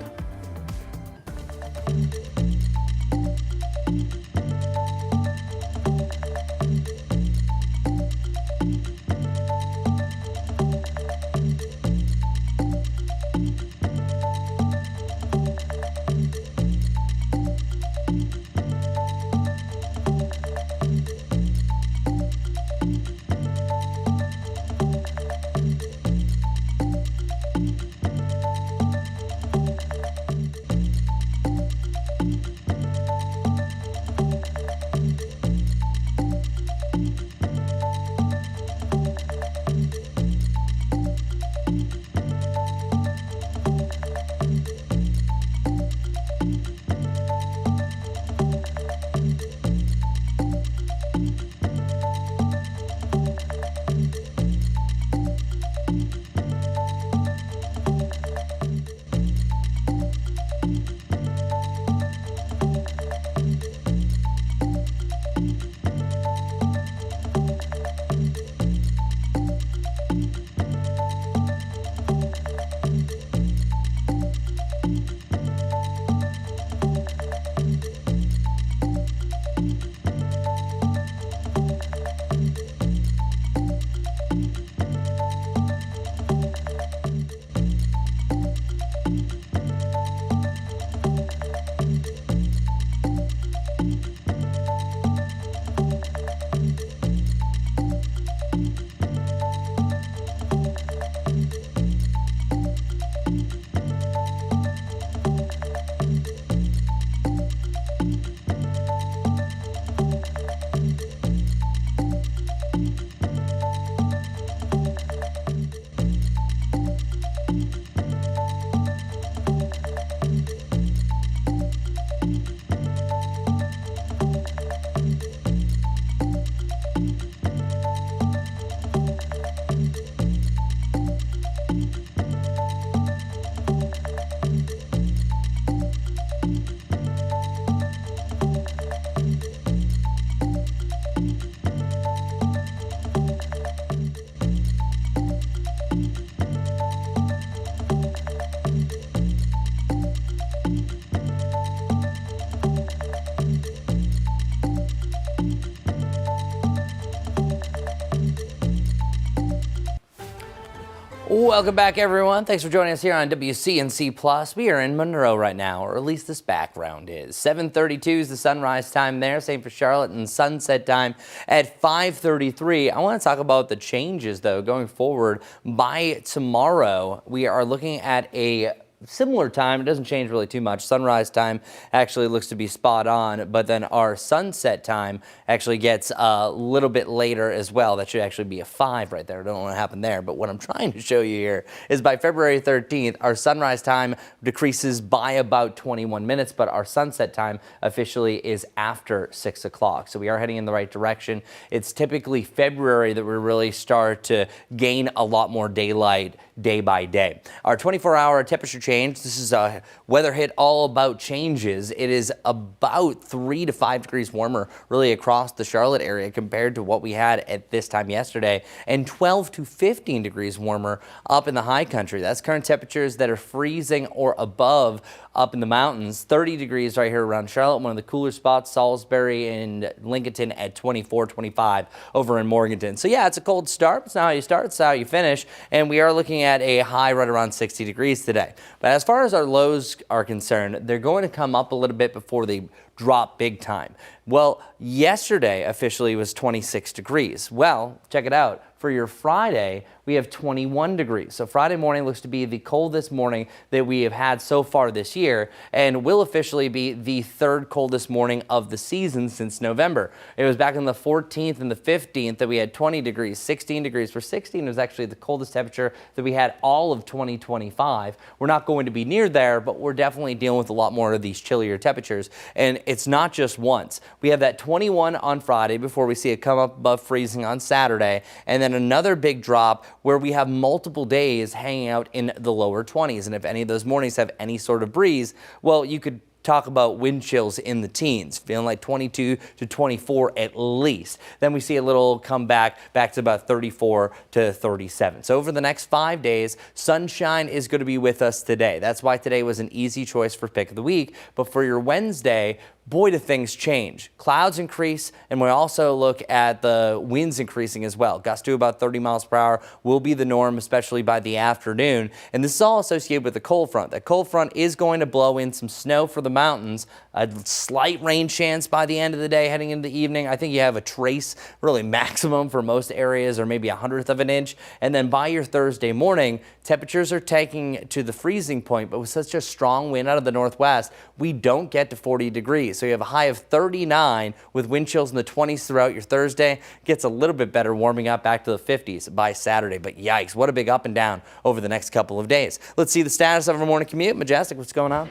Welcome back, everyone. Thanks for joining us here on WCNC Plus. We are in Monroe right now, or at least this background is. 7:32 is the sunrise time there. Same for Charlotte, and sunset time at 5:33. I want to talk about the changes, though, going forward. By tomorrow, we are looking at a similar time. It doesn't change really too much. Sunrise time actually looks to be spot on, but then our sunset time actually gets a little bit later as well. That should actually be a 5 right there. I don't know what happened there, but what I'm trying to show you here is by February 13th, our sunrise time decreases by about 21 minutes, but our sunset time officially is after 6 o'clock. So we are heading in the right direction. It's typically February that we really start to gain a lot more daylight day by day. Our 24-hour temperature change, this is a weather hit all about changes. It is about 3 to 5 degrees warmer really across the Charlotte area compared to what we had at this time yesterday, and 12 to 15 degrees warmer up in the high country. That's current temperatures that are freezing or above up in the mountains. 30 degrees right here around Charlotte. One of the cooler spots, Salisbury and Lincoln at 24, 25 over in Morganton. So yeah, it's a cold start. It's not how you start, it's how you finish. And we are looking at a high right around 60 degrees today. But as far as our lows are concerned, they're going to come up a little bit before they drop big time. Well, yesterday officially was 26 degrees. Well, check it out. For your Friday, we have 21 degrees. So Friday morning looks to be the coldest morning that we have had so far this year, and will officially be the third coldest morning of the season since November. It was back on the 14th and the 15th that we had 20 degrees, 16 degrees. For 16 was actually the coldest temperature that we had all of 2025. We're not going to be near there, but we're definitely dealing with a lot more of these chillier temperatures. And it's not just once. We have that 21 on Friday before we see it come up above freezing on Saturday, and then another big drop where we have multiple days hanging out in the lower 20s. And if any of those mornings have any sort of breeze, well, you could talk about wind chills in the teens, feeling like 22 to 24 at least. Then we see a little come back to about 34 to 37. So over the next 5 days, sunshine is going to be with us today. That's why today was an easy choice for pick of the week. But for your Wednesday, boy, do things change. Clouds increase, and we also look at the winds increasing as well. Gusts to about 30 miles per hour will be the norm, especially by the afternoon. And this is all associated with the cold front. That cold front is going to blow in some snow for the mountains, a slight rain chance by the end of the day heading into the evening. I think you have a trace, really maximum for most areas, or maybe 1/100 of an inch. And then by your Thursday morning, temperatures are taking to the freezing point, but with such a strong wind out of the northwest, we don't get to 40 degrees. So you have a high of 39 with wind chills in the 20s throughout your Thursday. Gets a little bit better, warming up back to the 50s by Saturday. But yikes, what a big up and down over the next couple of days. Let's see the status of our morning commute. Majestic, what's going on?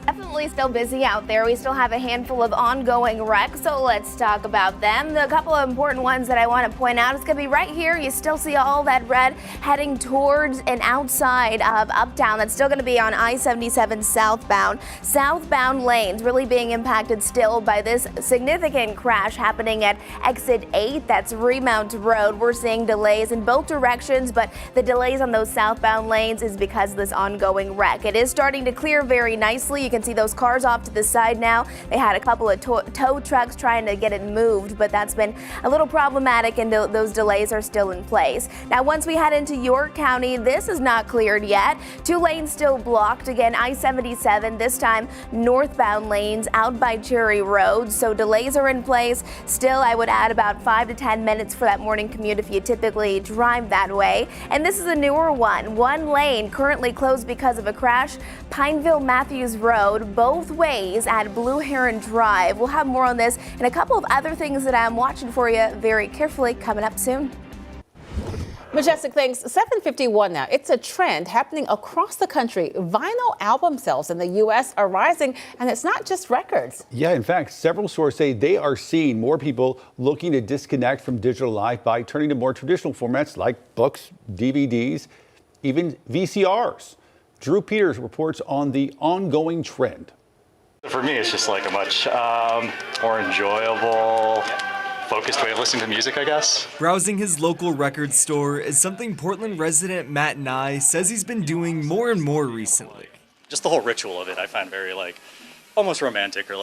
Definitely still busy out there. We still have a handful of ongoing wrecks, so let's talk about them. The couple of important ones that I want to point out is going to be right here. You still see all that red heading towards and outside of Uptown. That's still going to be on I-77 southbound. Southbound lanes really being impacted still by this significant crash happening at exit 8. That's Remount Road. We're seeing delays in both directions, but the delays on those southbound lanes is because of this ongoing wreck. It is starting to clear very nicely. You can see those cars off to the side now. They had a couple of tow trucks trying to get it moved, but that's been a little problematic, and those delays are still in place. Now, once we head into York County, this is not cleared yet. 2 lanes still blocked. Again, I-77, this time northbound lanes out by Cherry Road. So delays are in place. Still, I would add about 5 to 10 minutes for that morning commute if you typically drive that way. And this is a newer one. 1 lane currently closed because of a crash. Pineville Matthews Road, both ways at Blue Heron Drive. We'll have more on this and a couple of other things that I'm watching for you very carefully coming up soon. Majestic, thanks. 7:51 now. It's a trend happening across the country. Vinyl album sales in the U.S. are rising, and it's not just records. Yeah, in fact, several sources say they are seeing more people looking to disconnect from digital life by turning to more traditional formats like books, DVDs, even VCRs. Drew Peters reports on the ongoing trend. For me, it's just like a much more enjoyable, focused way of listening to music, I guess. Browsing his local record store is something Portland resident Matt Nye says he's been doing more and more recently. Just the whole ritual of it, I find very almost romantic, or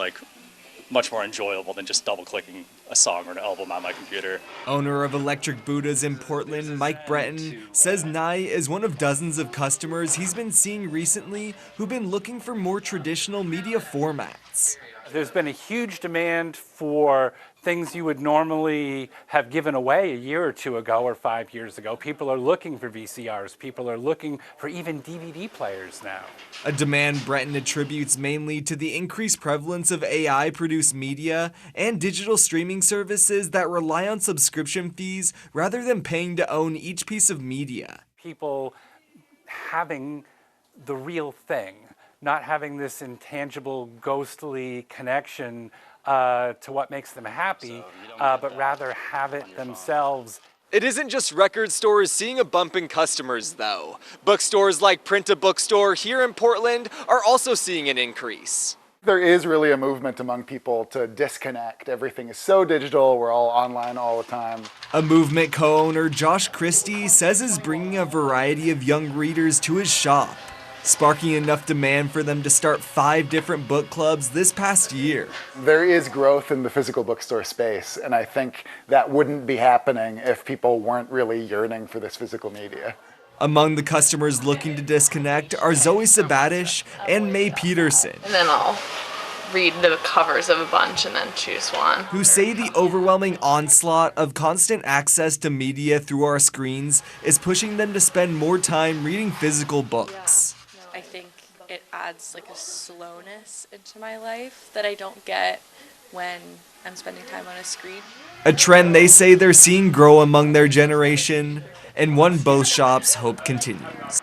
much more enjoyable than just double clicking a song or an album on my computer. Owner of Electric Buddhas in Portland, Mike Breton, says Nye is one of dozens of customers he's been seeing recently who've been looking for more traditional media formats. There's been a huge demand for things you would normally have given away a year or two ago or 5 years ago. People are looking for VCRs. People are looking for even DVD players now. A demand Breton attributes mainly to the increased prevalence of AI-produced media and digital streaming services that rely on subscription fees rather than paying to own each piece of media. People having the real thing, not having this intangible, ghostly connection to what makes them happy, but rather have it themselves. It isn't just record stores seeing a bump in customers, though. Bookstores like Print a Bookstore here in Portland are also seeing an increase. There is really a movement among people to disconnect. Everything is so digital, we're all online all the time. A movement co-owner, Josh Christie, says is bringing a variety of young readers to his shop, sparking enough demand for them to start 5 different book clubs this past year. There is growth in the physical bookstore space, and I think that wouldn't be happening if people weren't really yearning for this physical media. Among the customers looking to disconnect are Zoe Sabatish and May Peterson, And then I'll read the covers of a bunch and then choose one. who say the overwhelming onslaught of constant access to media through our screens is pushing them to spend more time reading physical books. I think it adds like a slowness into my life that I don't get when I'm spending time on a screen. A trend they say they're seeing grow among their generation, and one both shops hope continues.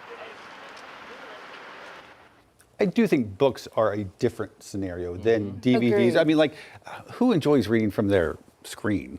I do think books are a different scenario than DVDs. Agreed. I mean, like, who enjoys reading from their screen?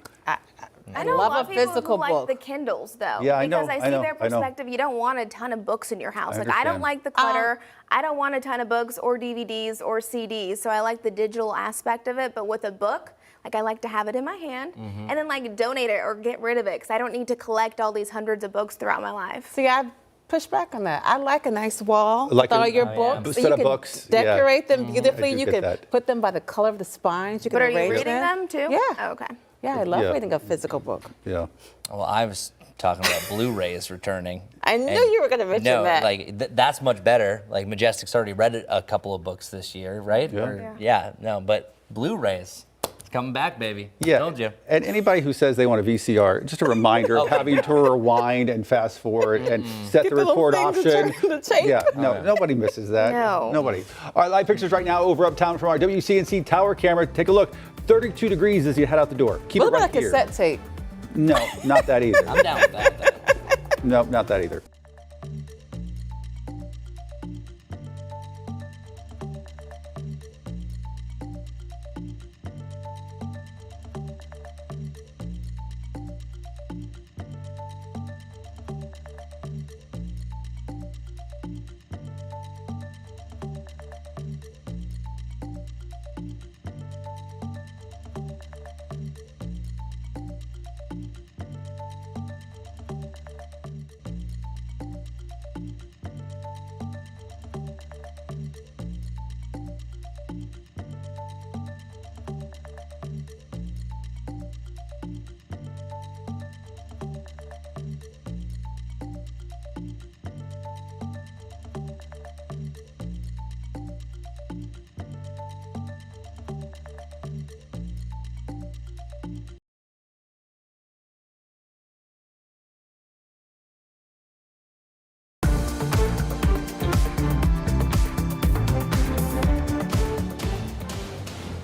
I know love a lot a of people physical who book. like the Kindles though. Yeah, I know, because I I see know, their I know. perspective. You don't want a ton of books in your house. I Like I don't understand. like the clutter. I don't want a ton of books or DVDs or CDs. So I like the digital aspect of it. But with a book, like I like to have it in my hand and then like donate it or get rid of it because I don't need to collect all these hundreds of books throughout my life. See, I push back on that. I like a nice wall Like with all a- your Oh, books. yeah. So Set you of can books, yeah. decorate them beautifully. I do You get can that. put them by the color of the spines. You can But are you arrange reading them too? Yeah. Oh, okay. Yeah, I love Yeah. reading a physical book. Yeah. Well, I was talking about Blu-rays returning. I knew And you were going to mention no, that. like that's much better. Like Majestic's already read a couple of books this year, right? Yeah. But Blu-rays, it's coming back, baby. Yeah. Told you. And anybody who says they want a VCR, just a reminder of having to rewind and fast forward and set the little record thing to option. turn the tape. Yeah, no, nobody misses that. No. Nobody. All right, live pictures right now over uptown from our WCNC tower camera. Take a look. 32 degrees as you head out the door. Keep What it right about a here. cassette tape? No, not that either. I'm down with that. No, not that either.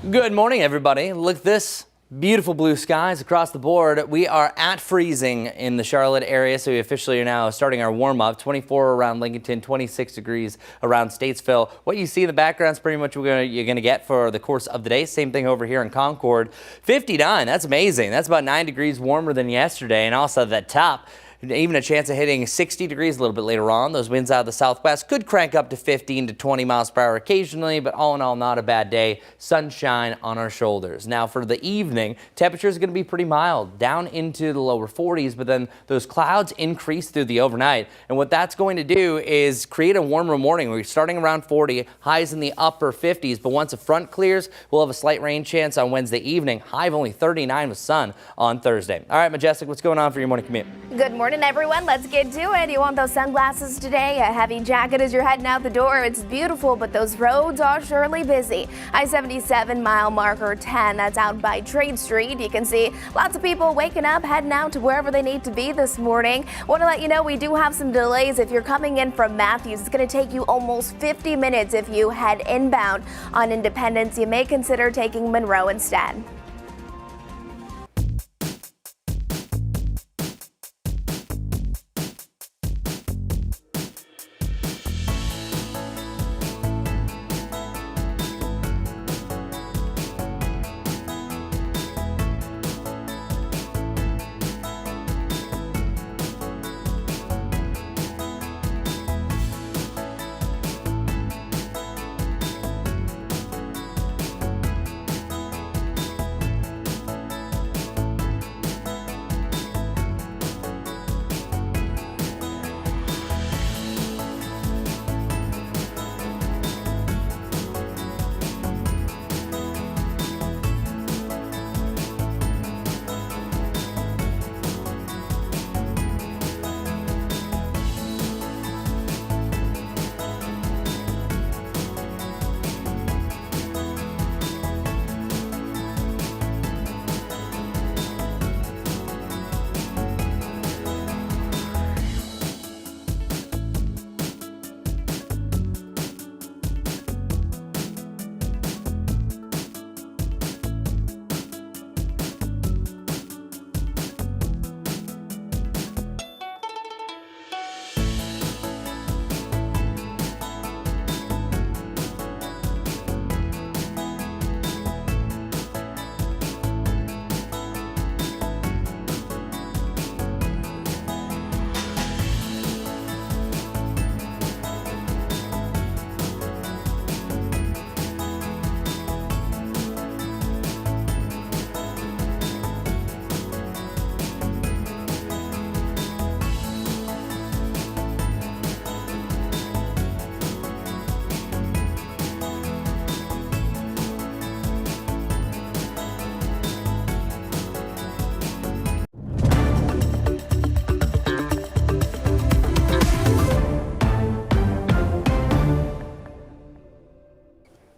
Good morning, everybody. Look at this. Beautiful blue skies across the board. We are at freezing in the Charlotte area, so we officially are now starting our warm-up. 24 around Lincolnton, 26 degrees around Statesville. What you see in the background is pretty much what you're going to get for the course of the day. Same thing over here in Concord. 59, that's amazing. That's about 9 degrees warmer than yesterday. And also the top, Even a chance of hitting 60 degrees a little bit later on. Those winds out of the southwest could crank up to 15 to 20 miles per hour occasionally, but all in all, not a bad day. Sunshine on our shoulders. Now for the evening, temperatures are going to be pretty mild, down into the lower 40s, but then those clouds increase through the overnight. And what that's going to do is create a warmer morning. We're starting around 40, highs in the upper 50s, but once a front clears, we'll have a slight rain chance on Wednesday evening. High of only 39 with sun on Thursday. All right, Majestic, what's going on for your morning commute? Good morning, everyone. Let's get to it. You want those sunglasses today? A heavy jacket as you're heading out the door. It's beautiful, but those roads are surely busy. I-77 mile marker 10. That's out by Trade Street. You can see lots of people waking up, heading out to wherever they need to be this morning. Want to let you know we do have some delays. If you're coming in from Matthews, it's going to take you almost 50 minutes if you head inbound on Independence. You may consider taking Monroe instead.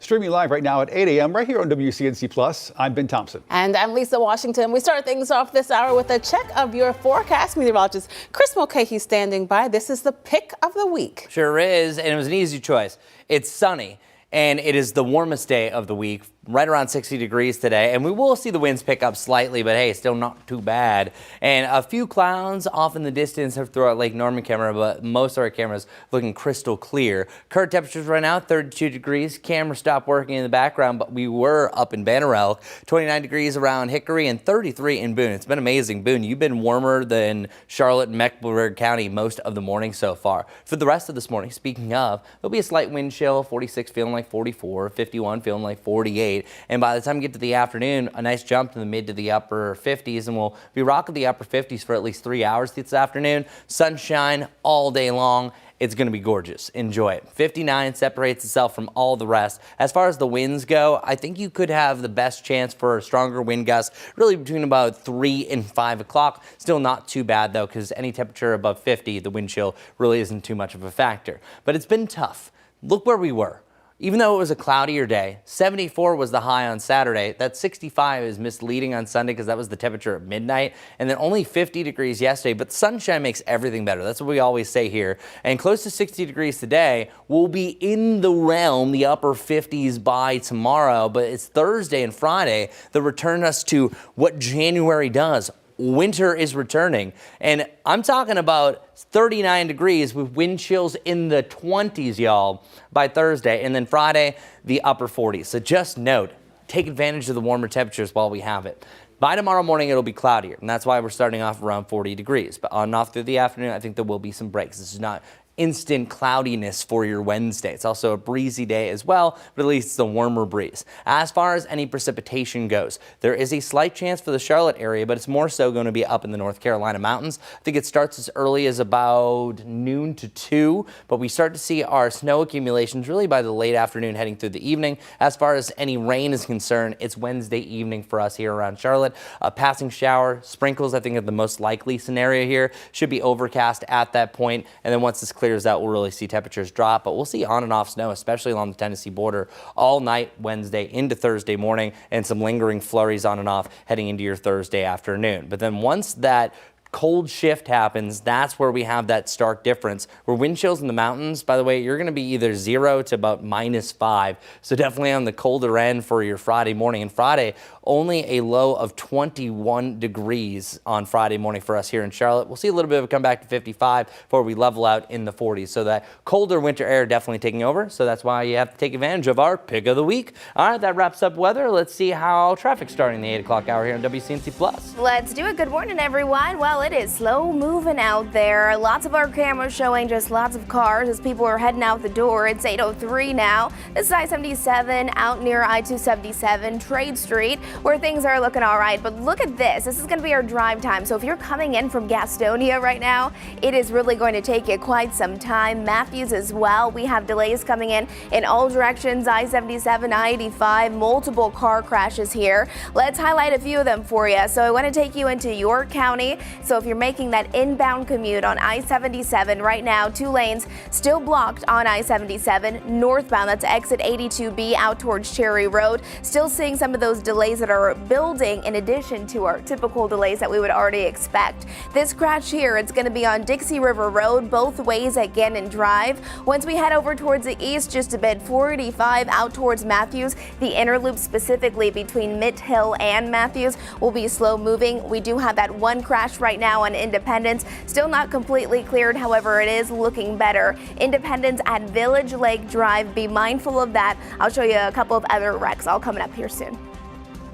Streaming live right now at 8 a.m. right here on WCNC Plus. I'm Ben Thompson. And I'm Lisa Washington. We start things off this hour with a check of your forecast. Meteorologist Chris Mulcahy standing by. This is the pick of the week. Sure is, and it was an easy choice. It's sunny, and it is the warmest day of the week, right around 60 degrees today. And we will see the winds pick up slightly, but hey, still not too bad. And a few clouds off in the distance throughout Lake Norman camera, but most of our cameras looking crystal clear. Current temperatures right now, 32 degrees. Camera stopped working in the background, but we were up in Banner Elk, 29 degrees around Hickory and 33 in Boone. It's been amazing. Boone, you've been warmer than Charlotte and Mecklenburg County most of the morning so far. For the rest of this morning, speaking of, there'll be a slight wind chill, 46 feeling like 44, 51 feeling like 48. And by the time we get to the afternoon, a nice jump to the mid to the upper 50s, and we'll be rocking the upper 50s for at least 3 hours this afternoon. Sunshine all day long. It's going to be gorgeous. Enjoy it. 59 separates itself from all the rest. As far as the winds go, I think you could have the best chance for a stronger wind gust really between about 3 and 5 o'clock. Still not too bad, though, because any temperature above 50, the wind chill really isn't too much of a factor. But it's been tough. Look where we were. Even though it was a cloudier day, 74 was the high on Saturday. That 65 is misleading on Sunday because that was the temperature at midnight. And then only 50 degrees yesterday. But sunshine makes everything better. That's what we always say here. And close to 60 degrees today. We'll be in the realm, the upper 50s by tomorrow. But it's Thursday and Friday that return us to what January does. Winter is returning, and I'm talking about 39 degrees with wind chills in the 20s, y'all, by Thursday, and then Friday, the upper 40s. So just note, take advantage of the warmer temperatures while we have it. By tomorrow morning, it'll be cloudier, and that's why we're starting off around 40 degrees. But on and off through the afternoon, I think there will be some breaks. This is not instant cloudiness for your Wednesday. It's also a breezy day as well, but at least it's a warmer breeze. As far as any precipitation goes, there is a slight chance for the Charlotte area, but it's more so going to be up in the North Carolina mountains. I think it starts as early as about noon to 2, but we start to see our snow accumulations really by the late afternoon heading through the evening. As far as any rain is concerned, it's Wednesday evening for us here around Charlotte. A passing shower, sprinkles, I think are the most likely scenario here. Should be overcast at that point, and then once this clears out, we'll really see temperatures drop, but we'll see on and off snow, especially along the Tennessee border, all night Wednesday into Thursday morning, and some lingering flurries on and off heading into your Thursday afternoon. But then once that cold shift happens, that's where we have that stark difference. Where wind chills in the mountains, by the way, you're going to be either 0 to about -5. So definitely on the colder end for your Friday morning. And Friday, only a low of 21 degrees on Friday morning for us here in Charlotte. We'll see a little bit of a comeback to 55 before we level out in the 40s. So that colder winter air definitely taking over. So that's why you have to take advantage of our pick of the week. All right, that wraps up weather. Let's see how traffic's starting the 8 o'clock hour here on WCNC Plus. Let's do it. Good morning, everyone. Well, it is slow moving out there. Lots of our cameras showing just lots of cars as people are heading out the door. It's 8:03 now. This is I-77 out near I-277 Trade Street, where things are looking all right. But look at this. This is going to be our drive time. So if you're coming in from Gastonia right now, it is really going to take you quite some time. Matthews as well. We have delays coming in all directions. I-77, I-85, multiple car crashes here. Let's highlight a few of them for you. So I want to take you into York County. So if you're making that inbound commute on I-77 right now, 2 lanes still blocked on I-77 northbound. That's exit 82B out towards Cherry Road. Still seeing some of those delays that are building in addition to our typical delays that we would already expect. This crash here, it's going to be on Dixie River Road, both ways at Gannon Drive. Once we head over towards the east, just a bit 485 out towards Matthews. The inner loop specifically between Mitt Hill and Matthews will be slow moving. We do have that one crash right now on Independence. Still not completely cleared, however, it is looking better. Independence at Village Lake Drive. Be mindful of that. I'll show you a couple of other wrecks all coming up here soon.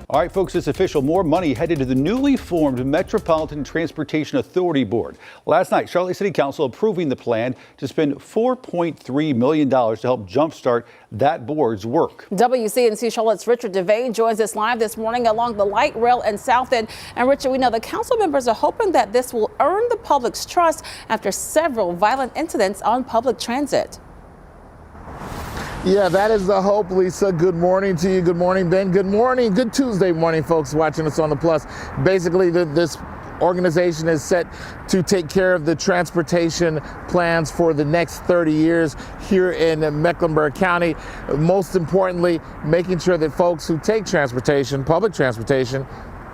All right, folks, it's official. More money headed to the newly formed Metropolitan Transportation Authority Board. Last night, Charlotte City Council approving the plan to spend $4.3 million to help jumpstart that board's work. WCNC Charlotte's Richard Devane joins us live this morning along the light rail and south end. And Richard, we know the council members are hoping that this will earn the public's trust after several violent incidents on public transit. Yeah, that is the hope, Lisa. Good morning to you. Good morning, Ben. Good morning. Good Tuesday morning, folks watching us on the Plus. Basically, this organization is set to take care of the transportation plans for the next 30 years here in Mecklenburg County. Most importantly, making sure that folks who take transportation, public transportation,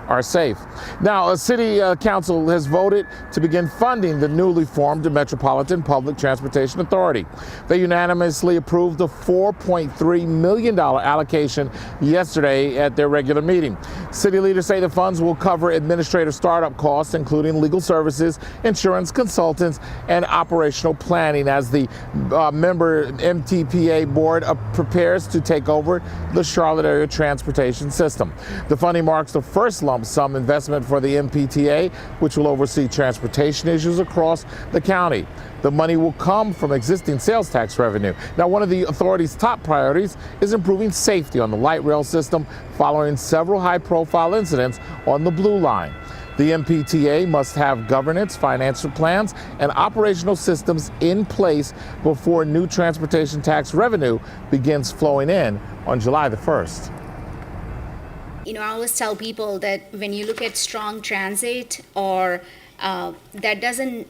are safe. Now, a city council has voted to begin funding the newly formed Metropolitan Public Transportation Authority. They unanimously approved the $4.3 million allocation yesterday at their regular meeting. City leaders say the funds will cover administrative startup costs, including legal services, insurance, consultants, and operational planning as the member MTPA board prepares to take over the Charlotte area transportation system. The funding marks the first lump sum investment for the MPTA, which will oversee transportation issues across the county. The money will come from existing sales tax revenue. Now, one of the authority's top priorities is improving safety on the light rail system following several high-profile incidents on the Blue Line. The MPTA must have governance, financial plans, and operational systems in place before new transportation tax revenue begins flowing in on July the 1st. You know, I always tell people that when you look at strong transit, or that doesn't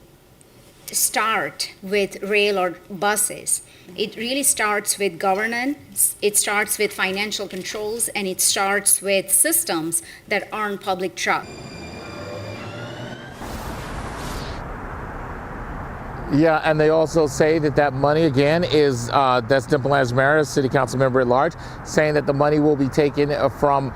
start with rail or buses. It really starts with governance, it starts with financial controls, and it starts with systems that earn public trust. Yeah, and they also say that money, again, is, that's Dimple Maris, city council member at large, saying that the money will be taken from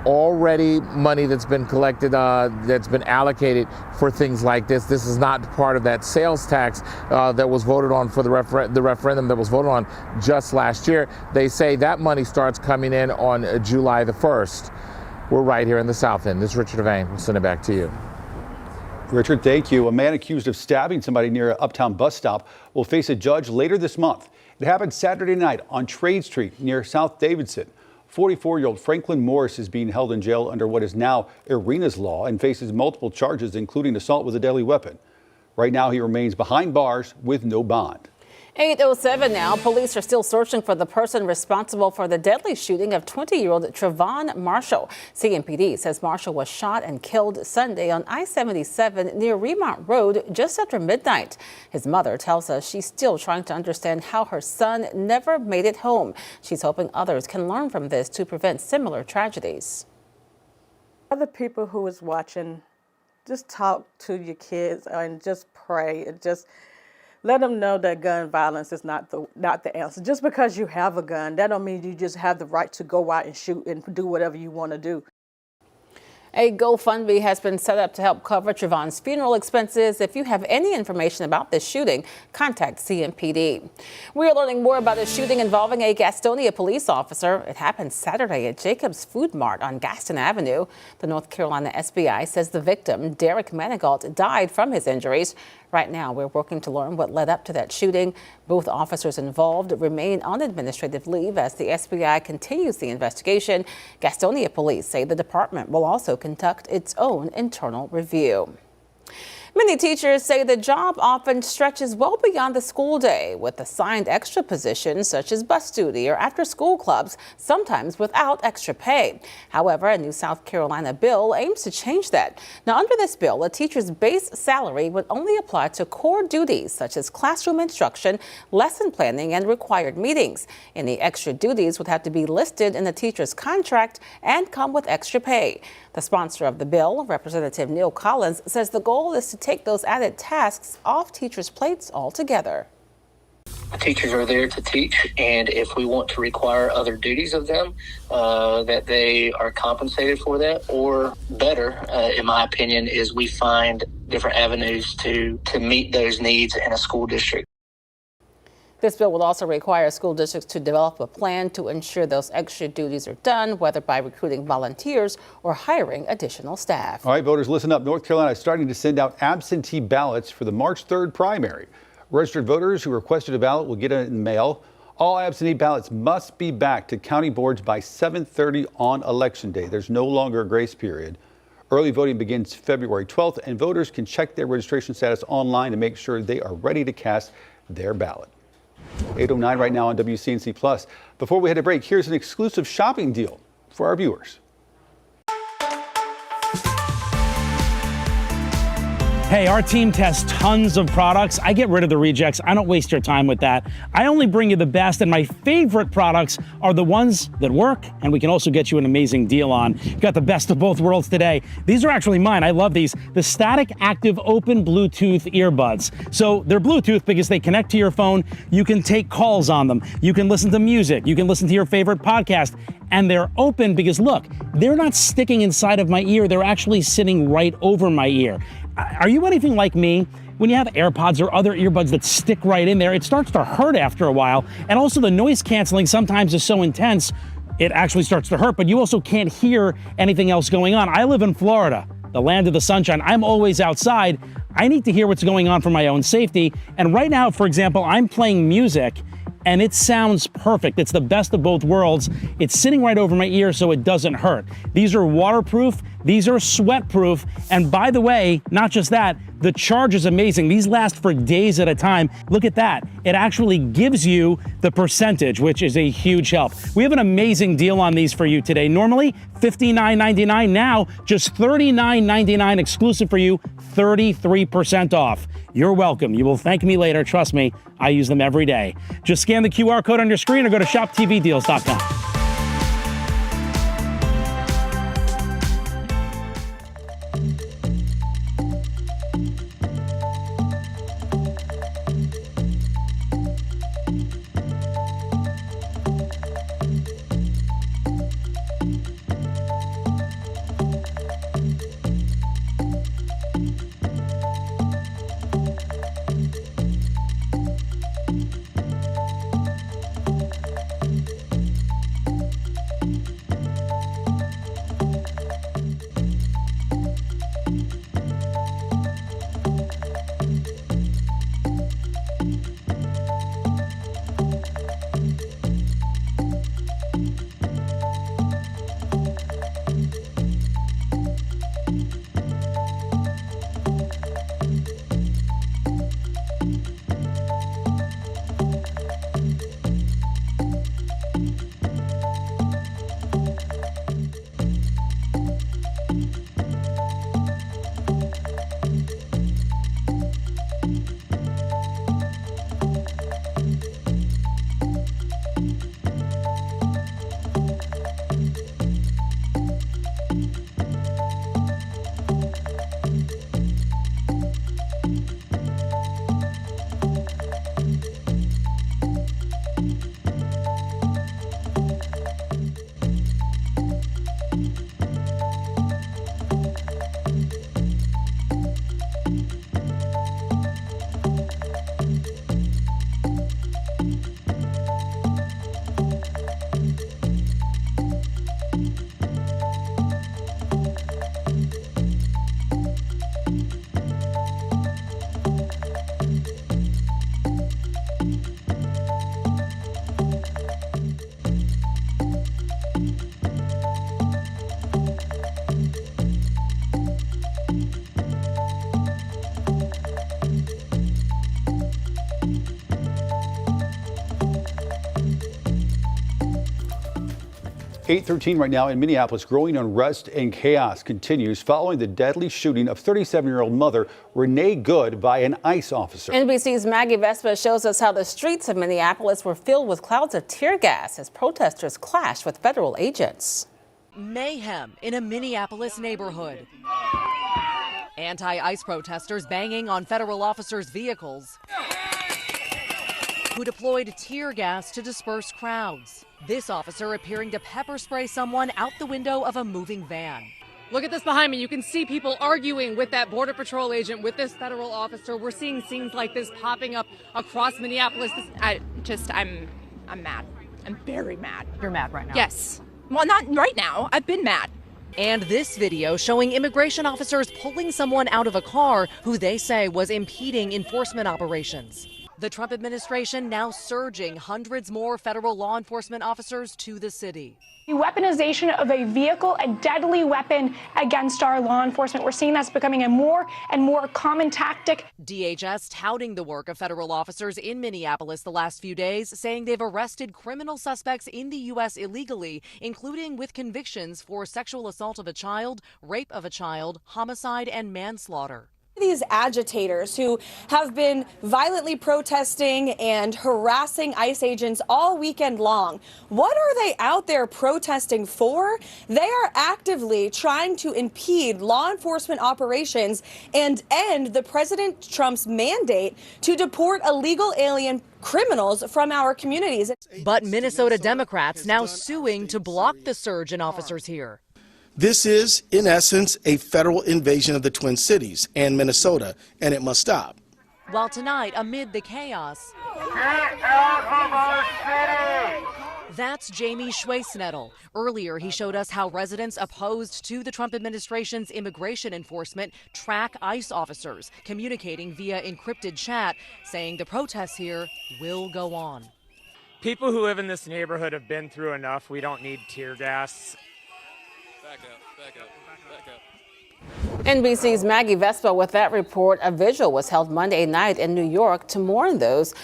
already money that's been collected, that's been allocated for things like this. This is not part of that sales tax that was voted on for the referendum that was voted on just last year. They say that money starts coming in on July the 1st. We're right here in the South End. This is Richard Devane. We'll send it back to you. Richard, thank you. A man accused of stabbing somebody near an uptown bus stop will face a judge later this month. It happened Saturday night on Trade Street near South Davidson. 44-year-old Franklin Morris is being held in jail under what is now Arena's law and faces multiple charges, including assault with a deadly weapon. Right now, he remains behind bars with no bond. 8:07 now. Police are still searching for the person responsible for the deadly shooting of 20-year-old Trevon Marshall. CMPD says Marshall was shot and killed Sunday on I-77 near Remont Road just after midnight. His mother tells us she's still trying to understand how her son never made it home. She's hoping others can learn from this to prevent similar tragedies. Other people who is watching, just talk to your kids and just pray and just let them know that gun violence is not the answer. Just because you have a gun, that don't mean you just have the right to go out and shoot and do whatever you want to do. A GoFundMe has been set up to help cover Trevon's funeral expenses. If you have any information about this shooting, contact CMPD. We are learning more about a shooting involving a Gastonia police officer. It happened Saturday at Jacob's Food Mart on Gaston Avenue. The North Carolina SBI says the victim, Derek Manigault, died from his injuries. Right now, we're working to learn what led up to that shooting. Both officers involved remain on administrative leave as the SBI continues the investigation. Gastonia police say the department will also conduct its own internal review. Many teachers say the job often stretches well beyond the school day with assigned extra positions such as bus duty or after-school clubs, sometimes without extra pay. However, a new South Carolina bill aims to change that. Now, under this bill, a teacher's base salary would only apply to core duties such as classroom instruction, lesson planning, and required meetings. Any extra duties would have to be listed in the teacher's contract and come with extra pay. The sponsor of the bill, Representative Neil Collins, says the goal is to take those added tasks off teachers' plates altogether. Teachers are there to teach, and if we want to require other duties of them, that they are compensated for that, or better, in my opinion, is we find different avenues to meet those needs in a school district. This bill will also require school districts to develop a plan to ensure those extra duties are done, whether by recruiting volunteers or hiring additional staff. All right, voters, listen up. North Carolina is starting to send out absentee ballots for the March 3rd primary. Registered voters who requested a ballot will get it in mail. All absentee ballots must be back to county boards by 7:30 on Election Day. There's no longer a grace period. Early voting begins February 12th, and voters can check their registration status online to make sure they are ready to cast their ballot. 8:09 right now on WCNC Plus. Before we head to break, here's an exclusive shopping deal for our viewers. Hey, our team tests tons of products. I get rid of the rejects. I don't waste your time with that. I only bring you the best, and my favorite products are the ones that work, and we can also get you an amazing deal on. Got the best of both worlds today. These are actually mine. I love these. The Static Active Open Bluetooth earbuds. So they're Bluetooth because they connect to your phone. You can take calls on them. You can listen to music. You can listen to your favorite podcast. And they're open because, look, they're not sticking inside of my ear. They're actually sitting right over my ear. Are you anything like me? When you have AirPods or other earbuds that stick right in there, it starts to hurt after a while. And also the noise canceling sometimes is so intense, it actually starts to hurt, but you also can't hear anything else going on. I live in Florida, the land of the sunshine. I'm always outside. I need to hear what's going on for my own safety. And right now, for example, I'm playing music and it sounds perfect. It's the best of both worlds. It's sitting right over my ear so it doesn't hurt. These are waterproof, these are sweat-proof, and by the way, not just that, the charge is amazing. These last for days at a time. Look at that. It actually gives you the percentage, which is a huge help. We have an amazing deal on these for you today. Normally $59.99, now just $39.99 exclusive for you, 33% off. You're welcome. You will thank me later. Trust me, I use them every day. Just scan the QR code on your screen or go to shoptvdeals.com. 8:13 right now in Minneapolis. Growing unrest and chaos continues following the deadly shooting of 37-year-old mother Renee Good by an ICE officer. NBC's Maggie Vespa shows us how the streets of Minneapolis were filled with clouds of tear gas as protesters clashed with federal agents. Mayhem in a Minneapolis neighborhood. Anti-ICE protesters banging on federal officers' vehicles who deployed tear gas to disperse crowds. This officer appearing to pepper spray someone out the window of a moving van. Look at this behind me. You can see people arguing with that Border Patrol agent, with this federal officer. We're seeing scenes like this popping up across Minneapolis. I'm mad. I'm very mad. You're mad right now? Yes. Well, not right now. I've been mad. And this video showing immigration officers pulling someone out of a car who they say was impeding enforcement operations. The Trump administration now surging hundreds more federal law enforcement officers to the city. The weaponization of a vehicle, a deadly weapon against our law enforcement. We're seeing that's becoming a more and more common tactic. DHS touting the work of federal officers in Minneapolis the last few days, saying they've arrested criminal suspects in the U.S. illegally, including with convictions for sexual assault of a child, rape of a child, homicide, and manslaughter. These agitators who have been violently protesting and harassing ICE agents all weekend long. What are they out there protesting for? They are actively trying to impede law enforcement operations and end the President Trump's mandate to deport illegal alien criminals from our communities. But Minnesota Democrats now suing to block the surge in officers here. This is, in essence, a federal invasion of the Twin Cities and Minnesota, and it must stop. While tonight, amid the chaos, get out of our city! That's Jamie Schwesnettel. Earlier, he showed us how residents opposed to the Trump administration's immigration enforcement track ICE officers, communicating via encrypted chat, saying the protests here will go on. People who live in this neighborhood have been through enough. We don't need tear gas. Back up. NBC's Maggie Vespa with that report. A vigil was held Monday night in New York to mourn those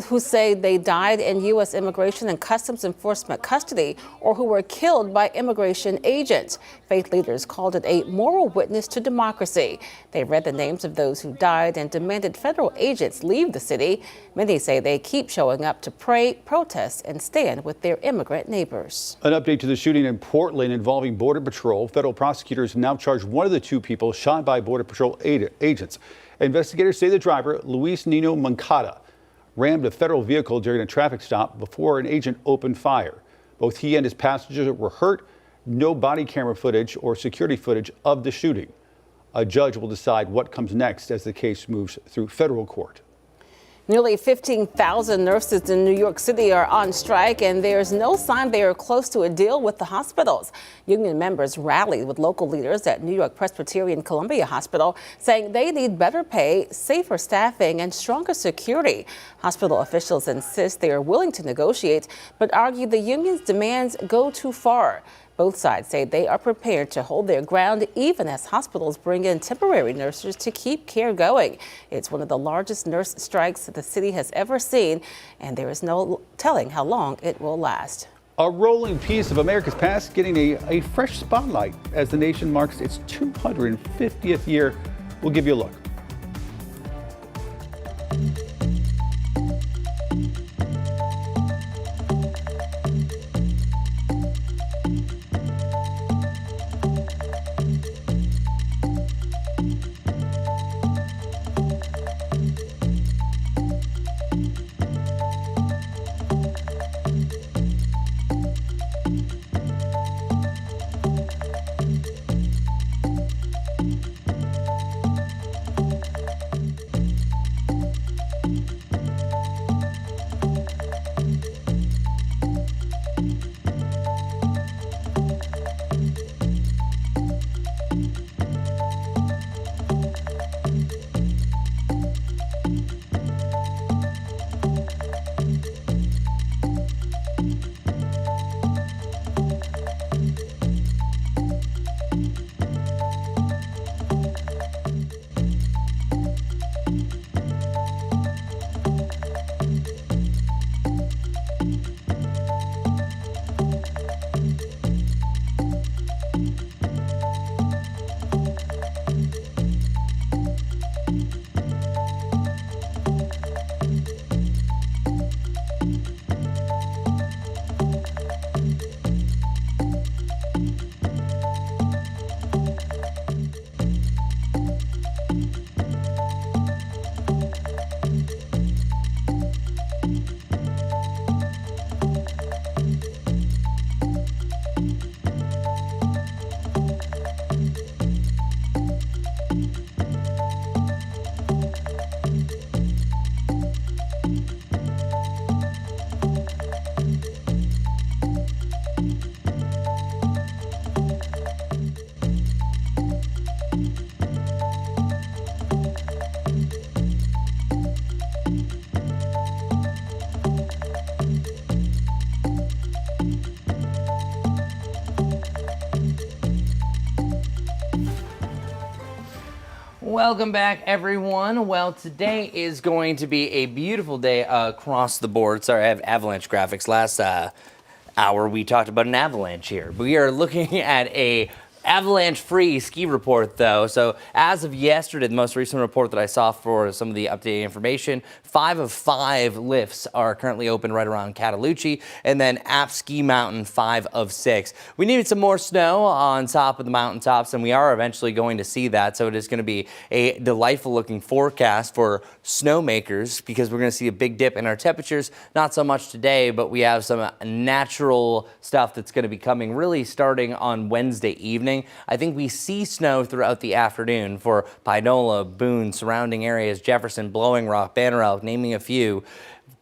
who say they died in U.S. Immigration and Customs Enforcement custody or who were killed by immigration agents. Faith leaders called it a moral witness to democracy. They read the names of those who died and demanded federal agents leave the city. Many say they keep showing up to pray, protest, and stand with their immigrant neighbors. An update to the shooting in Portland involving Border Patrol. Federal prosecutors now charge one of the two people shot by Border Patrol agents. Investigators say the driver, Luis Nino Moncada, rammed a federal vehicle during a traffic stop before an agent opened fire. Both he and his passengers were hurt. No body camera footage or security footage of the shooting. A judge will decide what comes next as the case moves through federal court. Nearly 15,000 nurses in New York City are on strike, and there's no sign they are close to a deal with the hospitals. Union members rallied with local leaders at New York Presbyterian Columbia Hospital, saying they need better pay, safer staffing, and stronger security. Hospital officials insist they are willing to negotiate, but argue the union's demands go too far. Both sides say they are prepared to hold their ground even as hospitals bring in temporary nurses to keep care going. It's one of the largest nurse strikes the city has ever seen, and there is no telling how long it will last. A rolling piece of America's past getting a fresh spotlight as the nation marks its 250th year. We'll give you a look. Welcome back, everyone. Well, today is going to be a beautiful day across the board. Sorry, I have avalanche graphics. Last hour, we talked about an avalanche here. We are looking at a avalanche-free ski report, though. So as of yesterday, the most recent report that I saw for some of the updated information, 5 of 5 lifts are currently open right around Catalucci, and then App Ski Mountain, 5 of 6. We needed some more snow on top of the mountaintops, and we are eventually going to see that. So it is going to be a delightful-looking forecast for snowmakers because we're going to see a big dip in our temperatures. Not so much today, but we have some natural stuff that's going to be coming really starting on Wednesday evening. I think we see snow throughout the afternoon for Pinola, Boone, surrounding areas, Jefferson, Blowing Rock, Banner Elk, naming a few,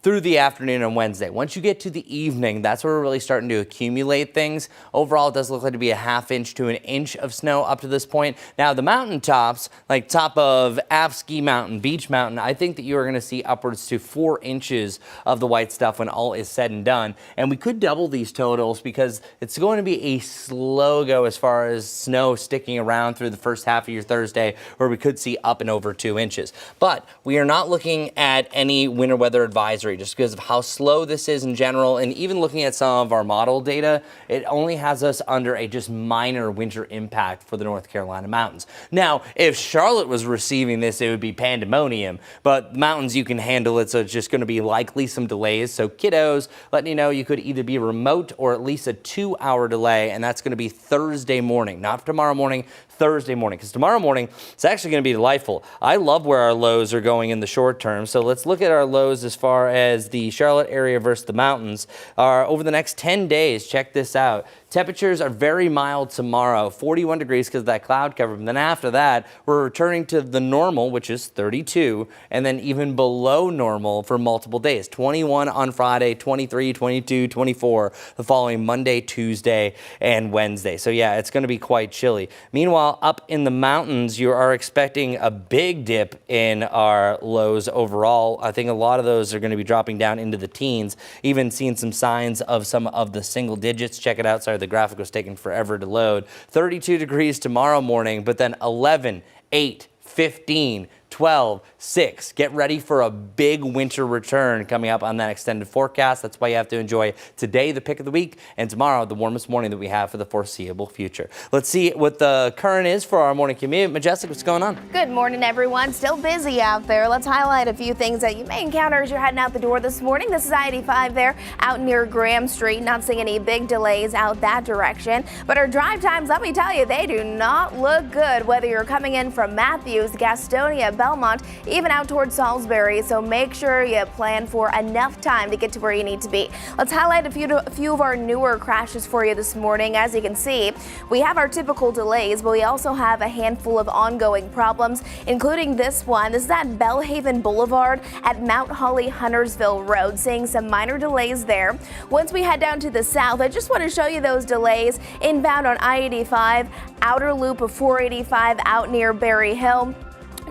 through the afternoon on Wednesday. Once you get to the evening, that's where we're really starting to accumulate things. Overall, it does look like to be a ½ inch to an inch of snow up to this point. Now, the mountaintops, like top of App Ski Mountain, Beach Mountain, I think that you are going to see upwards to 4 inches of the white stuff when all is said and done. And we could double these totals because it's going to be a slow go as far as snow sticking around through the first half of your Thursday, where we could see up and over 2 inches. But we are not looking at any winter weather advisory, just because of how slow this is in general. And even looking at some of our model data, it only has us under a just minor winter impact for the North Carolina mountains. Now, if Charlotte was receiving this, it would be pandemonium, but mountains, you can handle it, so it's just going to be likely some delays. So kiddos, letting you know you could either be remote or at least a 2-hour delay, and that's going to be Thursday morning, not tomorrow morning, Thursday morning, because tomorrow morning it's actually going to be delightful. I love where our lows are going in the short term. So let's look at our lows as far as the Charlotte area versus the mountains are over the next 10 days. Check this out. Temperatures are very mild tomorrow, 41 degrees because of that cloud cover. And then after that, we're returning to the normal, which is 32, and then even below normal for multiple days. 21 on Friday, 23, 22, 24 the following Monday, Tuesday, and Wednesday. So yeah, it's going to be quite chilly. Meanwhile, up in the mountains, you are expecting a big dip in our lows overall. I think a lot of those are going to be dropping down into the teens, even seeing some signs of some of the single digits. Check it out. Sorry, the graphic was taking forever to load. 32 degrees tomorrow morning, but then 11, 8, 15, 12, 6. Get ready for a big winter return coming up on that extended forecast. That's why you have to enjoy today, the pick of the week, and tomorrow, the warmest morning that we have for the foreseeable future. Let's see what the current is for our morning commute. Majestic, what's going on? Good morning, everyone. Still busy out there. Let's highlight a few things that you may encounter as you're heading out the door this morning. This is I-85 there out near Graham Street. Not seeing any big delays out that direction. But our drive times, let me tell you, they do not look good, whether you're coming in from Matthews, Gastonia, Belmont, even out towards Salisbury. So make sure you plan for enough time to get to where you need to be. Let's highlight a few of our newer crashes for you this morning. As you can see, we have our typical delays, but we also have a handful of ongoing problems, including this one. This is at Bellhaven Boulevard at Mount Holly Huntersville Road, seeing some minor delays there. Once we head down to the south, I just want to show you those delays inbound on I-85, outer loop of 485 out near Berry Hill.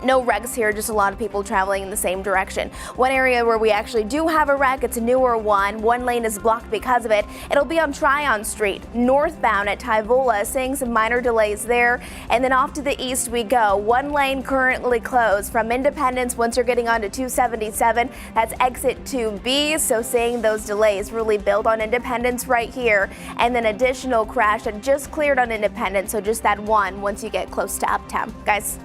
No wrecks here, just a lot of people traveling in the same direction. One area where we actually do have a wreck, it's a newer one. One lane is blocked because of it. It'll be on Tryon Street, northbound at Tyvola, seeing some minor delays there. And then off to the east we go. One lane currently closed from Independence once you're getting onto 277. That's exit 2B, so seeing those delays really build on Independence right here. And then additional crash that just cleared on Independence, so just that one once you get close to Uptown. Guys.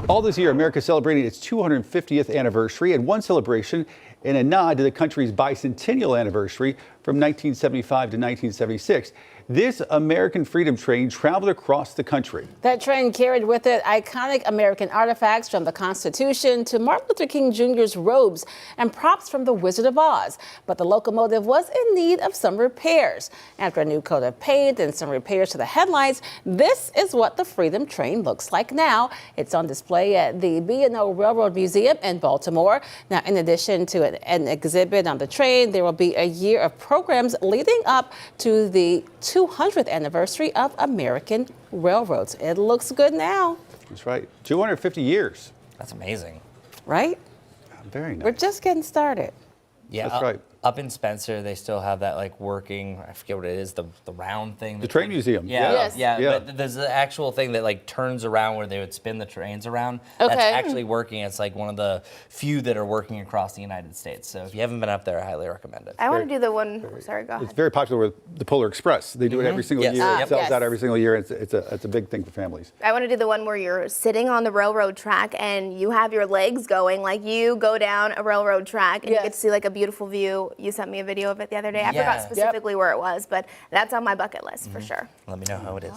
All this year, America is celebrating its 250th anniversary, and one celebration in a nod to the country's bicentennial anniversary from 1975 to 1976. This American Freedom Train traveled across the country. That train carried with it iconic American artifacts from the Constitution to Martin Luther King Jr.'s robes and props from The Wizard of Oz. But the locomotive was in need of some repairs. After a new coat of paint and some repairs to the headlights, this is what the Freedom Train looks like now. It's on display at the B&O Railroad Museum in Baltimore. Now, in addition to an exhibit on the train, there will be a year of programs leading up to the 200th anniversary of American railroads. It looks good now. That's right. 250 years. That's amazing. Right? Very nice. We're just getting started. Yeah. That's right. Up in Spencer, they still have that like working, I forget what it is, the round thing. The train museum. Yeah, Yes. yeah. But there's the actual thing that like turns around where they would spin the trains around. Okay. That's actually working. It's like one of the few that are working across the United States. So if you haven't been up there, I highly recommend it. I want to do the one. Sorry, go ahead. It's very popular with the Polar Express. They do it every single Yes. year. It sells Yes. out every single year. It's a big thing for families. I want to do the one where you're sitting on the railroad track and you have your legs going, like you go down a railroad track and you get to see like a beautiful view. You sent me a video of it the other day. I forgot specifically where it was, but that's on my bucket list for sure. Let me know how it is.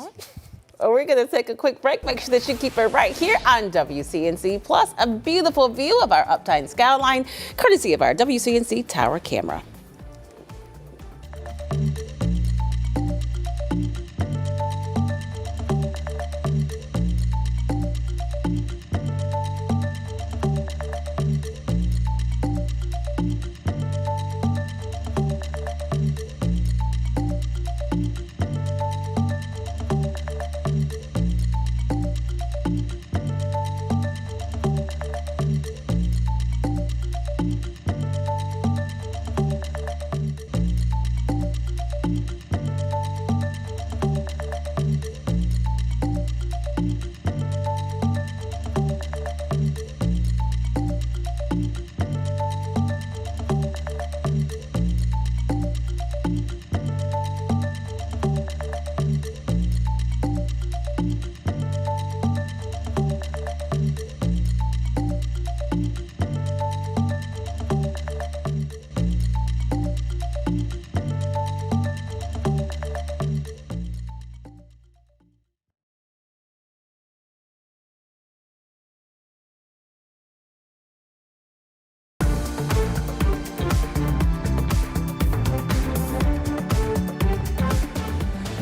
We're going to take a quick break. Make sure that you keep it right here on WCNC. Plus, a beautiful view of our uptown skyline, courtesy of our WCNC tower camera.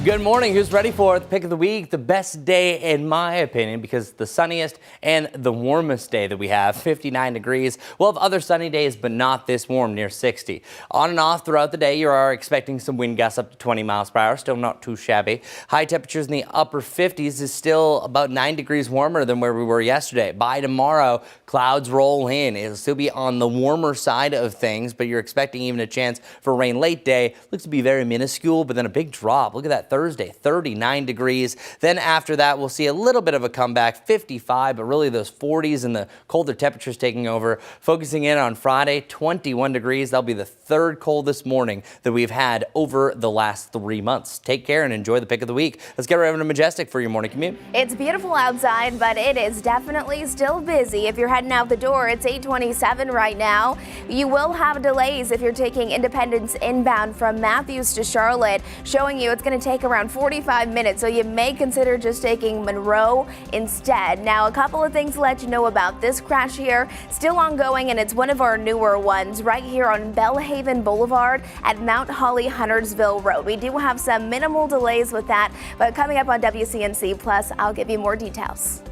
Good morning. Who's ready for the pick of the week? The best day, in my opinion, because the sunniest and the warmest day that we have, 59 degrees. We'll have other sunny days, but not this warm, near 60. On and off throughout the day, you are expecting some wind gusts up to 20 miles per hour. Still not too shabby. High temperatures in the upper 50s is still about 9 degrees warmer than where we were yesterday. By tomorrow, clouds roll in. It'll still be on the warmer side of things, but you're expecting even a chance for rain late day. Looks to be very minuscule, but then a big drop. Look at that Thursday, 39 degrees. Then after that, we'll see a little bit of a comeback, 55, but really those 40s and the colder temperatures taking over. Focusing in on Friday, 21 degrees. That'll be the third coldest morning that we've had over the last 3 months. Take care and enjoy the pick of the week. Let's get right over to Majestic for your morning commute. It's beautiful outside, but it is definitely still busy. If you're heading out the door, it's 8:27 right now. You will have delays if you're taking Independence inbound from Matthews to Charlotte, showing you it's going to take around 45 minutes, so you may consider just taking Monroe instead. Now, a couple of things to let you know about this crash here, still ongoing, and it's one of our newer ones right here on Belhaven Boulevard at Mount Holly Huntersville Road. We do have some minimal delays with that, but coming up on WCNC Plus, I'll give you more details.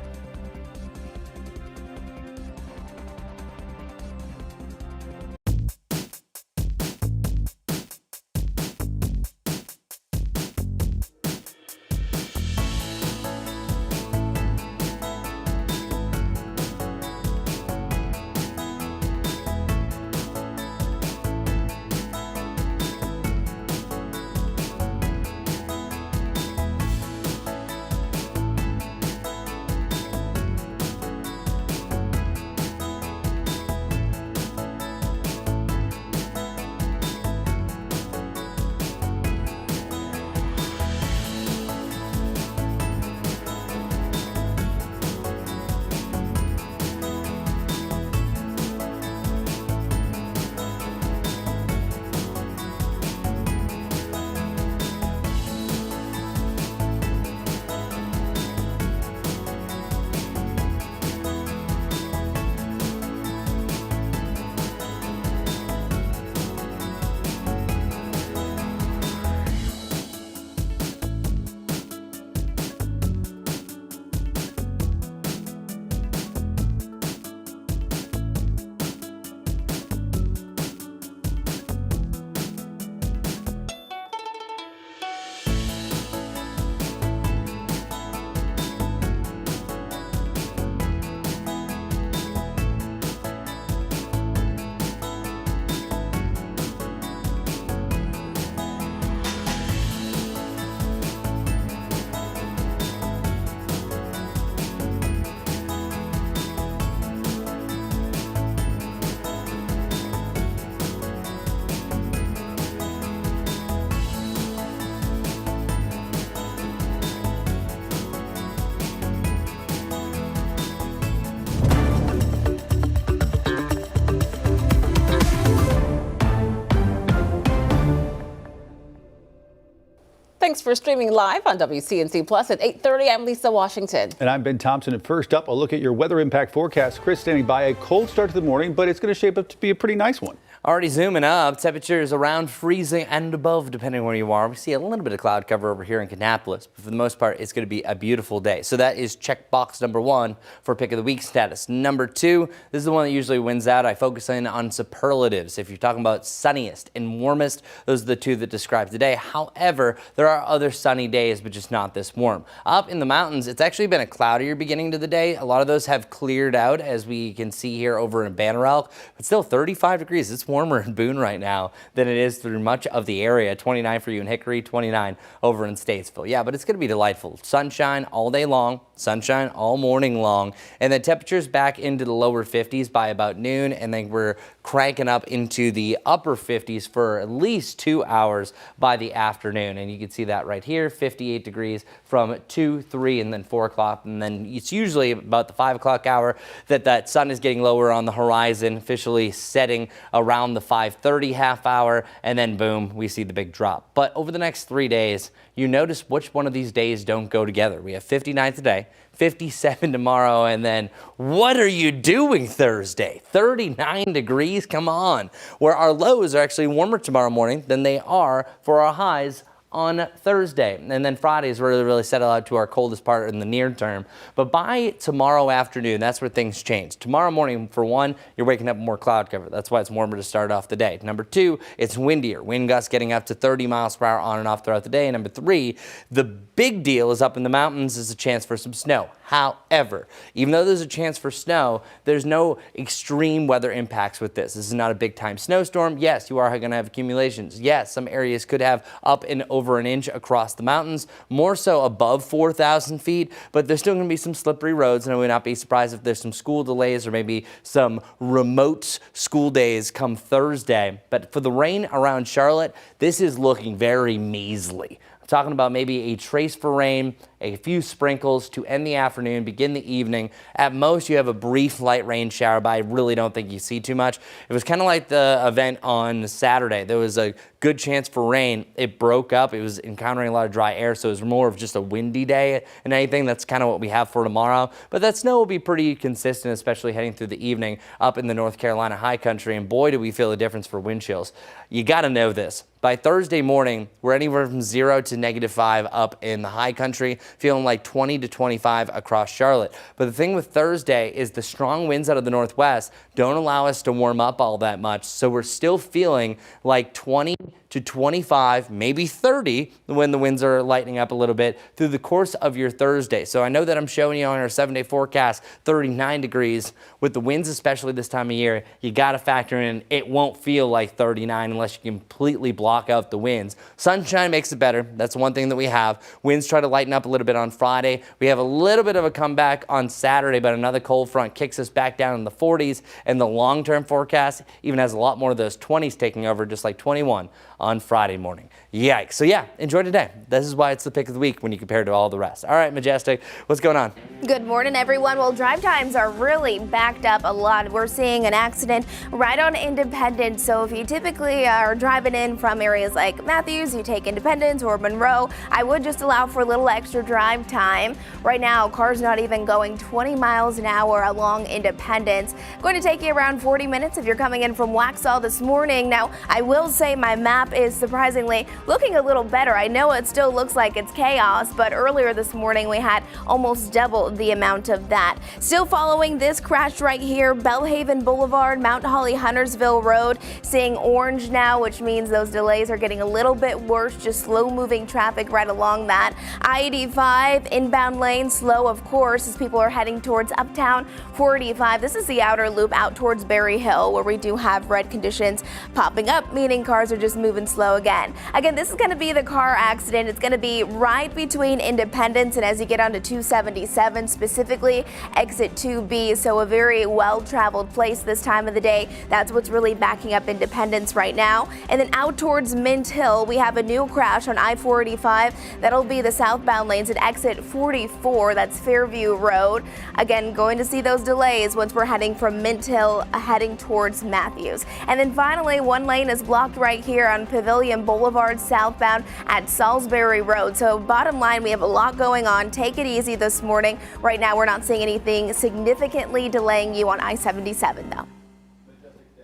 Thanks for streaming live on WCNC Plus at 8:30. I'm Lisa Washington. And I'm Ben Thompson. And first up, a look at your weather impact forecast. Chris standing by. A cold start to the morning, but it's going to shape up to be a pretty nice one. Already zooming up, temperatures around freezing and above, depending on where you are. We see a little bit of cloud cover over here in Kannapolis, but for the most part, it's going to be a beautiful day. So that is check box number 1 for pick of the week status. Number 2, this is the one that usually wins out. I focus in on superlatives. If you're talking about sunniest and warmest, those are the 2 that describe today. However, there are other sunny days, but just not this warm. Up in the mountains, it's actually been a cloudier beginning to the day. A lot of those have cleared out, as we can see here over in Banner Elk, but still 35 degrees. It's warmer in Boone right now than it is through much of the area. 29 for you in Hickory, 29 over in Statesville. Yeah, but it's going to be delightful. Sunshine all day long, sunshine all morning long, and the temperatures back into the lower 50s by about noon, and then we're cranking up into the upper 50s for at least 2 hours by the afternoon. And you can see that right here, 58 degrees from 2, 3, and then 4 o'clock. And then it's usually about the 5 o'clock hour that sun is getting lower on the horizon, officially setting around the 5:30 half hour, and then boom, we see the big drop. But over the next 3 days, you notice which one of these days don't go together. We have 59 today, 57 tomorrow, and then what are you doing Thursday? 39 degrees, come on. Where our lows are actually warmer tomorrow morning than they are for our highs on Thursday. And then Fridays really settle out to our coldest part in the near term. But by tomorrow afternoon, that's where things change. Tomorrow morning, for one, you're waking up with more cloud cover. That's why it's warmer to start off the day. Number 2, it's windier. Wind gusts getting up to 30 miles per hour on and off throughout the day. And number 3, the big deal is up in the mountains is a chance for some snow. However, even though there's a chance for snow, there's no extreme weather impacts with this. This is not a big time snowstorm. Yes, you are going to have accumulations. Yes, some areas could have up and over an inch across the mountains, more so above 4,000 feet, but there's still going to be some slippery roads, and I would not be surprised if there's some school delays or maybe some remote school days come Thursday. But for the rain around Charlotte, this is looking very measly. Talking about maybe a trace for rain, a few sprinkles to end the afternoon, begin the evening. At most, you have a brief light rain shower, but I really don't think you see too much. It was kind of like the event on Saturday. There was a good chance for rain. It broke up. It was encountering a lot of dry air, so it was more of just a windy day and anything. That's kind of what we have for tomorrow. But that snow will be pretty consistent, especially heading through the evening up in the North Carolina high country. And boy, do we feel a difference for wind chills. You got to know this. By Thursday morning, we're anywhere from 0 to -5 up in the high country, feeling like 20 to 25 across Charlotte. But the thing with Thursday is the strong winds out of the northwest don't allow us to warm up all that much. So we're still feeling like 20 to 25, maybe 30 when the winds are lightening up a little bit through the course of your Thursday. So I know that I'm showing you on our 7-day forecast 39 degrees. With the winds, especially this time of year, you got to factor in it won't feel like 39 unless you completely block out the winds. Sunshine makes it better. That's one thing that we have. Winds try to lighten up a little bit on Friday. We have a little bit of a comeback on Saturday, but another cold front kicks us back down in the 40s, and the long-term forecast even has a lot more of those 20s taking over, just like 21 on Friday morning. Yikes. So yeah, enjoy today. This is why it's the pick of the week when you compare it to all the rest. All right, Majestic, what's going on? Good morning, everyone. Well, drive times are really backed up a lot. We're seeing an accident right on Independence. So if you typically are driving in from areas like Matthews, you take Independence or Monroe, I would just allow for a little extra drive time. Right now, cars not even going 20 miles an hour along Independence. Going to take you around 40 minutes if you're coming in from Waxhaw this morning. Now, I will say my map is surprisingly looking a little better. I know it still looks like it's chaos, but earlier this morning we had almost double the amount of that. Still following this crash right here, Bellhaven Boulevard, Mount Holly, Huntersville Road, seeing orange now, which means those delays are getting a little bit worse, just slow moving traffic right along that. I-85 inbound lane slow, of course, as people are heading towards Uptown. 485, this is the outer loop out towards Berry Hill, where we do have red conditions popping up, meaning cars are just moving slow again. Again, this is going to be the car accident. It's going to be right between Independence and as you get onto 277, specifically exit 2B. So a very well-traveled place this time of the day. That's what's really backing up Independence right now. And then out towards Mint Hill, we have a new crash on I-485. That'll be the southbound lanes at exit 44. That's Fairview Road. Again, going to see those delays once we're heading from Mint Hill heading towards Matthews. And then finally, one lane is blocked right here on Pavilion Boulevard southbound at Salisbury Road. So bottom line, we have a lot going on. Take it easy this morning. Right now, we're not seeing anything significantly delaying you on I-77, though.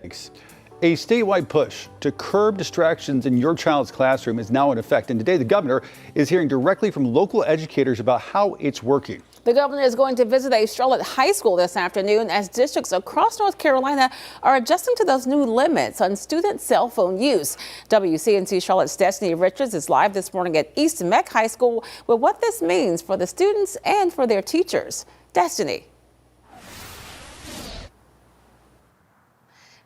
Thanks. A statewide push to curb distractions in your child's classroom is now in effect. And today, the governor is hearing directly from local educators about how it's working. The governor is going to visit a Charlotte high school this afternoon as districts across North Carolina are adjusting to those new limits on student cell phone use. WCNC Charlotte's Destiny Richards is live this morning at East Meck High School with what this means for the students and for their teachers. Destiny.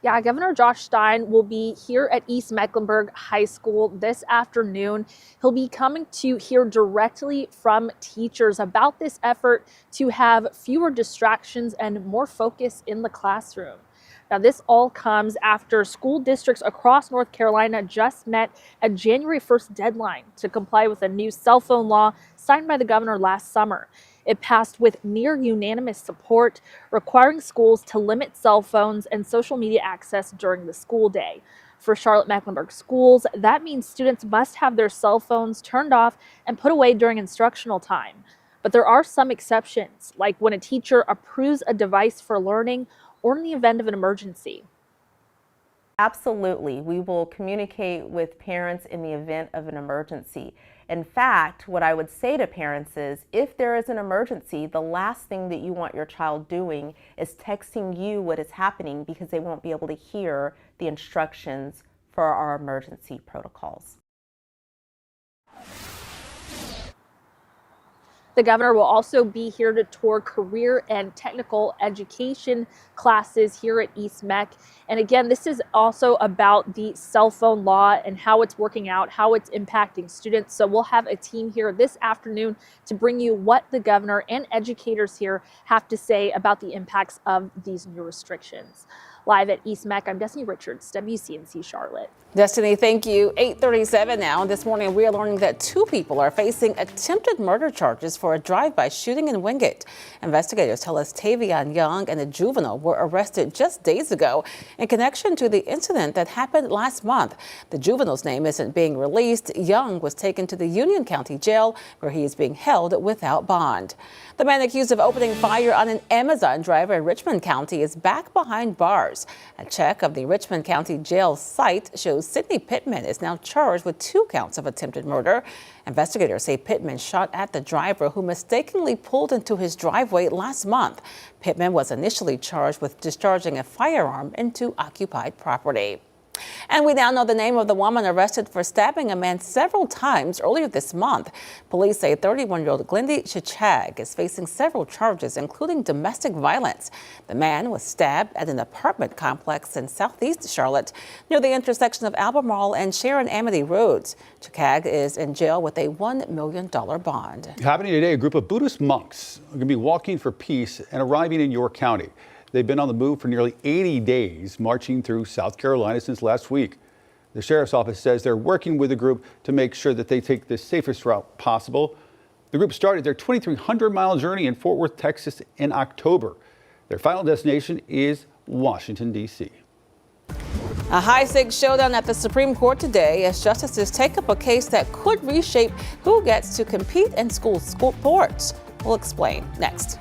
Yeah, Governor Josh Stein will be here at East Mecklenburg High School this afternoon. He'll be coming to hear directly from teachers about this effort to have fewer distractions and more focus in the classroom. Now, this all comes after school districts across North Carolina just met a January 1st deadline to comply with a new cell phone law signed by the governor last summer. It passed with near unanimous support, requiring schools to limit cell phones and social media access during the school day. For Charlotte-Mecklenburg schools, that means students must have their cell phones turned off and put away during instructional time. But there are some exceptions, like when a teacher approves a device for learning or in the event of an emergency. Absolutely. We will communicate with parents in the event of an emergency. In fact, what I would say to parents is if there is an emergency, the last thing that you want your child doing is texting you what is happening because they won't be able to hear the instructions for our emergency protocols. The governor will also be here to tour career and technical education classes here at East Meck. And again, this is also about the cell phone law and how it's working out, how it's impacting students. So we'll have a team here this afternoon to bring you what the governor and educators here have to say about the impacts of these new restrictions. Live at East Meck, I'm Destiny Richards, WCNC Charlotte. Destiny, thank you. 8:37 now. This morning, we are learning that 2 people are facing attempted murder charges for a drive-by shooting in Wingate. Investigators tell us Tavion Young and a juvenile were arrested just days ago in connection to the incident that happened last month. The juvenile's name isn't being released. Young was taken to the Union County Jail, where he is being held without bond. The man accused of opening fire on an Amazon driver in Richmond County is back behind bars. A check of the Richmond County Jail site shows Sidney Pittman is now charged with 2 counts of attempted murder. Investigators say Pittman shot at the driver who mistakenly pulled into his driveway last month. Pittman was initially charged with discharging a firearm into occupied property. And we now know the name of the woman arrested for stabbing a man several times earlier this month. Police say 31-year-old Glendy Chichag is facing several charges, including domestic violence. The man was stabbed at an apartment complex in southeast Charlotte near the intersection of Albemarle and Sharon Amity Roads. Chichag is in jail with a $1 million bond. Happening today, a group of Buddhist monks are going to be walking for peace and arriving in York County. They've been on the move for nearly 80 days, marching through South Carolina since last week. The sheriff's office says they're working with the group to make sure that they take the safest route possible. The group started their 2,300-mile journey in Fort Worth, Texas in October. Their final destination is Washington, D.C. A high-stakes showdown at the Supreme Court today as justices take up a case that could reshape who gets to compete in school sports. We'll explain next.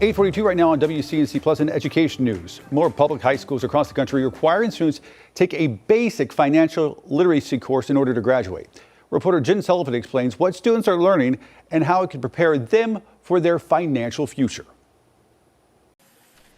8:42 right now on WCNC Plus and Education News. More public high schools across the country requiring students take a basic financial literacy course in order to graduate. Reporter Jen Sullivan explains what students are learning and how it can prepare them for their financial future.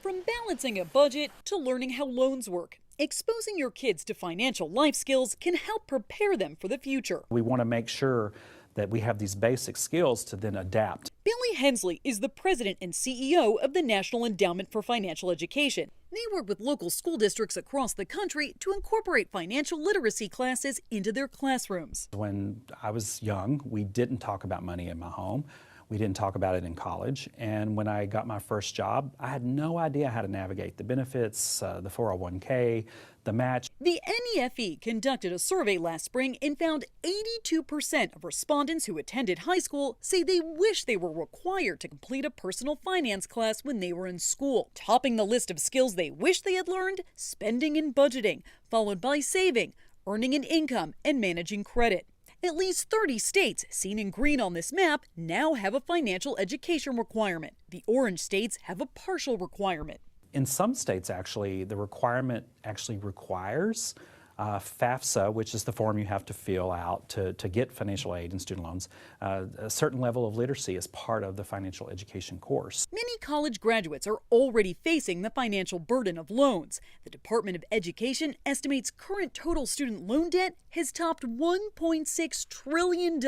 From balancing a budget to learning how loans work, exposing your kids to financial life skills can help prepare them for the future. We want to make sure that we have these basic skills to then adapt. Billy Hensley is the president and CEO of the National Endowment for Financial Education. They work with local school districts across the country to incorporate financial literacy classes into their classrooms. When I was young, we didn't talk about money in my home. We didn't talk about it in college. And when I got my first job, I had no idea how to navigate the benefits, the 401k, the match. The NEFE conducted a survey last spring and found 82% of respondents who attended high school say they wish they were required to complete a personal finance class when they were in school. Topping the list of skills they wish they had learned, spending and budgeting, followed by saving, earning an income, and managing credit. At least 30 states, seen in green on this map, now have a financial education requirement. The orange states have a partial requirement. In some states, actually, the requirement actually requires FAFSA, which is the form you have to fill out to get financial aid and student loans. A certain level of literacy is part of the financial education course. Many college graduates are already facing the financial burden of loans. The Department of Education estimates current total student loan debt has topped $1.6 trillion.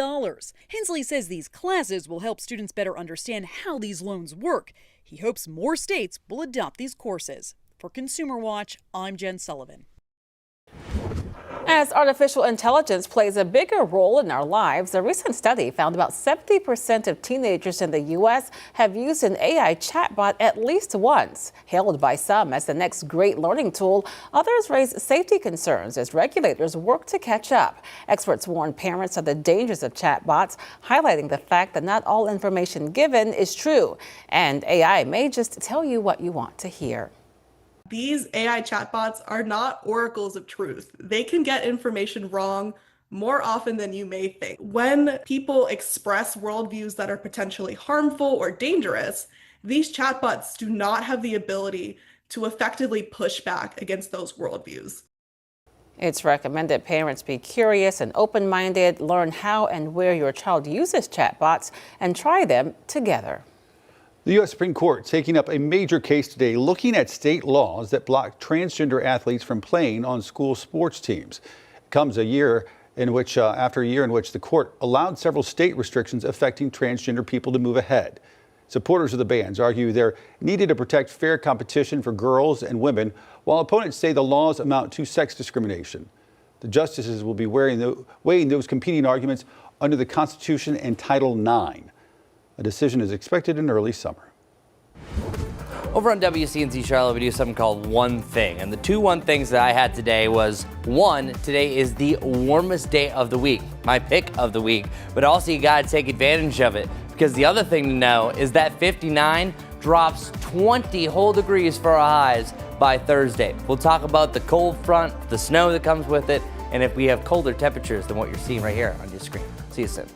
Hensley says these classes will help students better understand how these loans work. He hopes more states will adopt these courses. For Consumer Watch, I'm Jen Sullivan. As artificial intelligence plays a bigger role in our lives, a recent study found about 70% of teenagers in the U.S. have used an AI chatbot at least once. Hailed by some as the next great learning tool, others raise safety concerns as regulators work to catch up. Experts warn parents of the dangers of chatbots, highlighting the fact that not all information given is true, and AI may just tell you what you want to hear. These AI chatbots are not oracles of truth. They can get information wrong more often than you may think. When people express worldviews that are potentially harmful or dangerous, these chatbots do not have the ability to effectively push back against those worldviews. It's recommended parents be curious and open-minded, learn how and where your child uses chatbots, and try them together. The U.S. Supreme Court taking up a major case today looking at state laws that block transgender athletes from playing on school sports teams. It comes after a year in which the court allowed several state restrictions affecting transgender people to move ahead. Supporters of the bans argue they're needed to protect fair competition for girls and women, while opponents say the laws amount to sex discrimination. The justices will be weighing those competing arguments under the Constitution and Title IX. A decision is expected in early summer. Over on WCNC Charlotte, we do something called One Thing. And the two one things that I had today was, one, today is the warmest day of the week, my pick of the week. But also you got to take advantage of it, because the other thing to know is that 59 drops 20 whole degrees for our highs by Thursday. We'll talk about the cold front, the snow that comes with it, and if we have colder temperatures than what you're seeing right here on your screen. See you soon.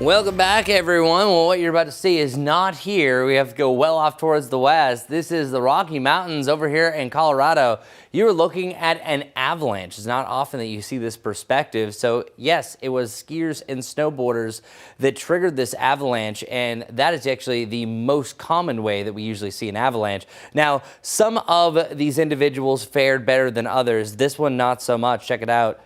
Welcome back, everyone. Well, what you're about to see is not here. We have to go well off towards the west. This is the Rocky Mountains over here in Colorado. You're looking at an avalanche. It's not often that you see this perspective. So yes, it was skiers and snowboarders that triggered this avalanche, and that is actually the most common way that we usually see an avalanche. Now, some of these individuals fared better than others. This one, not so much. Check it out.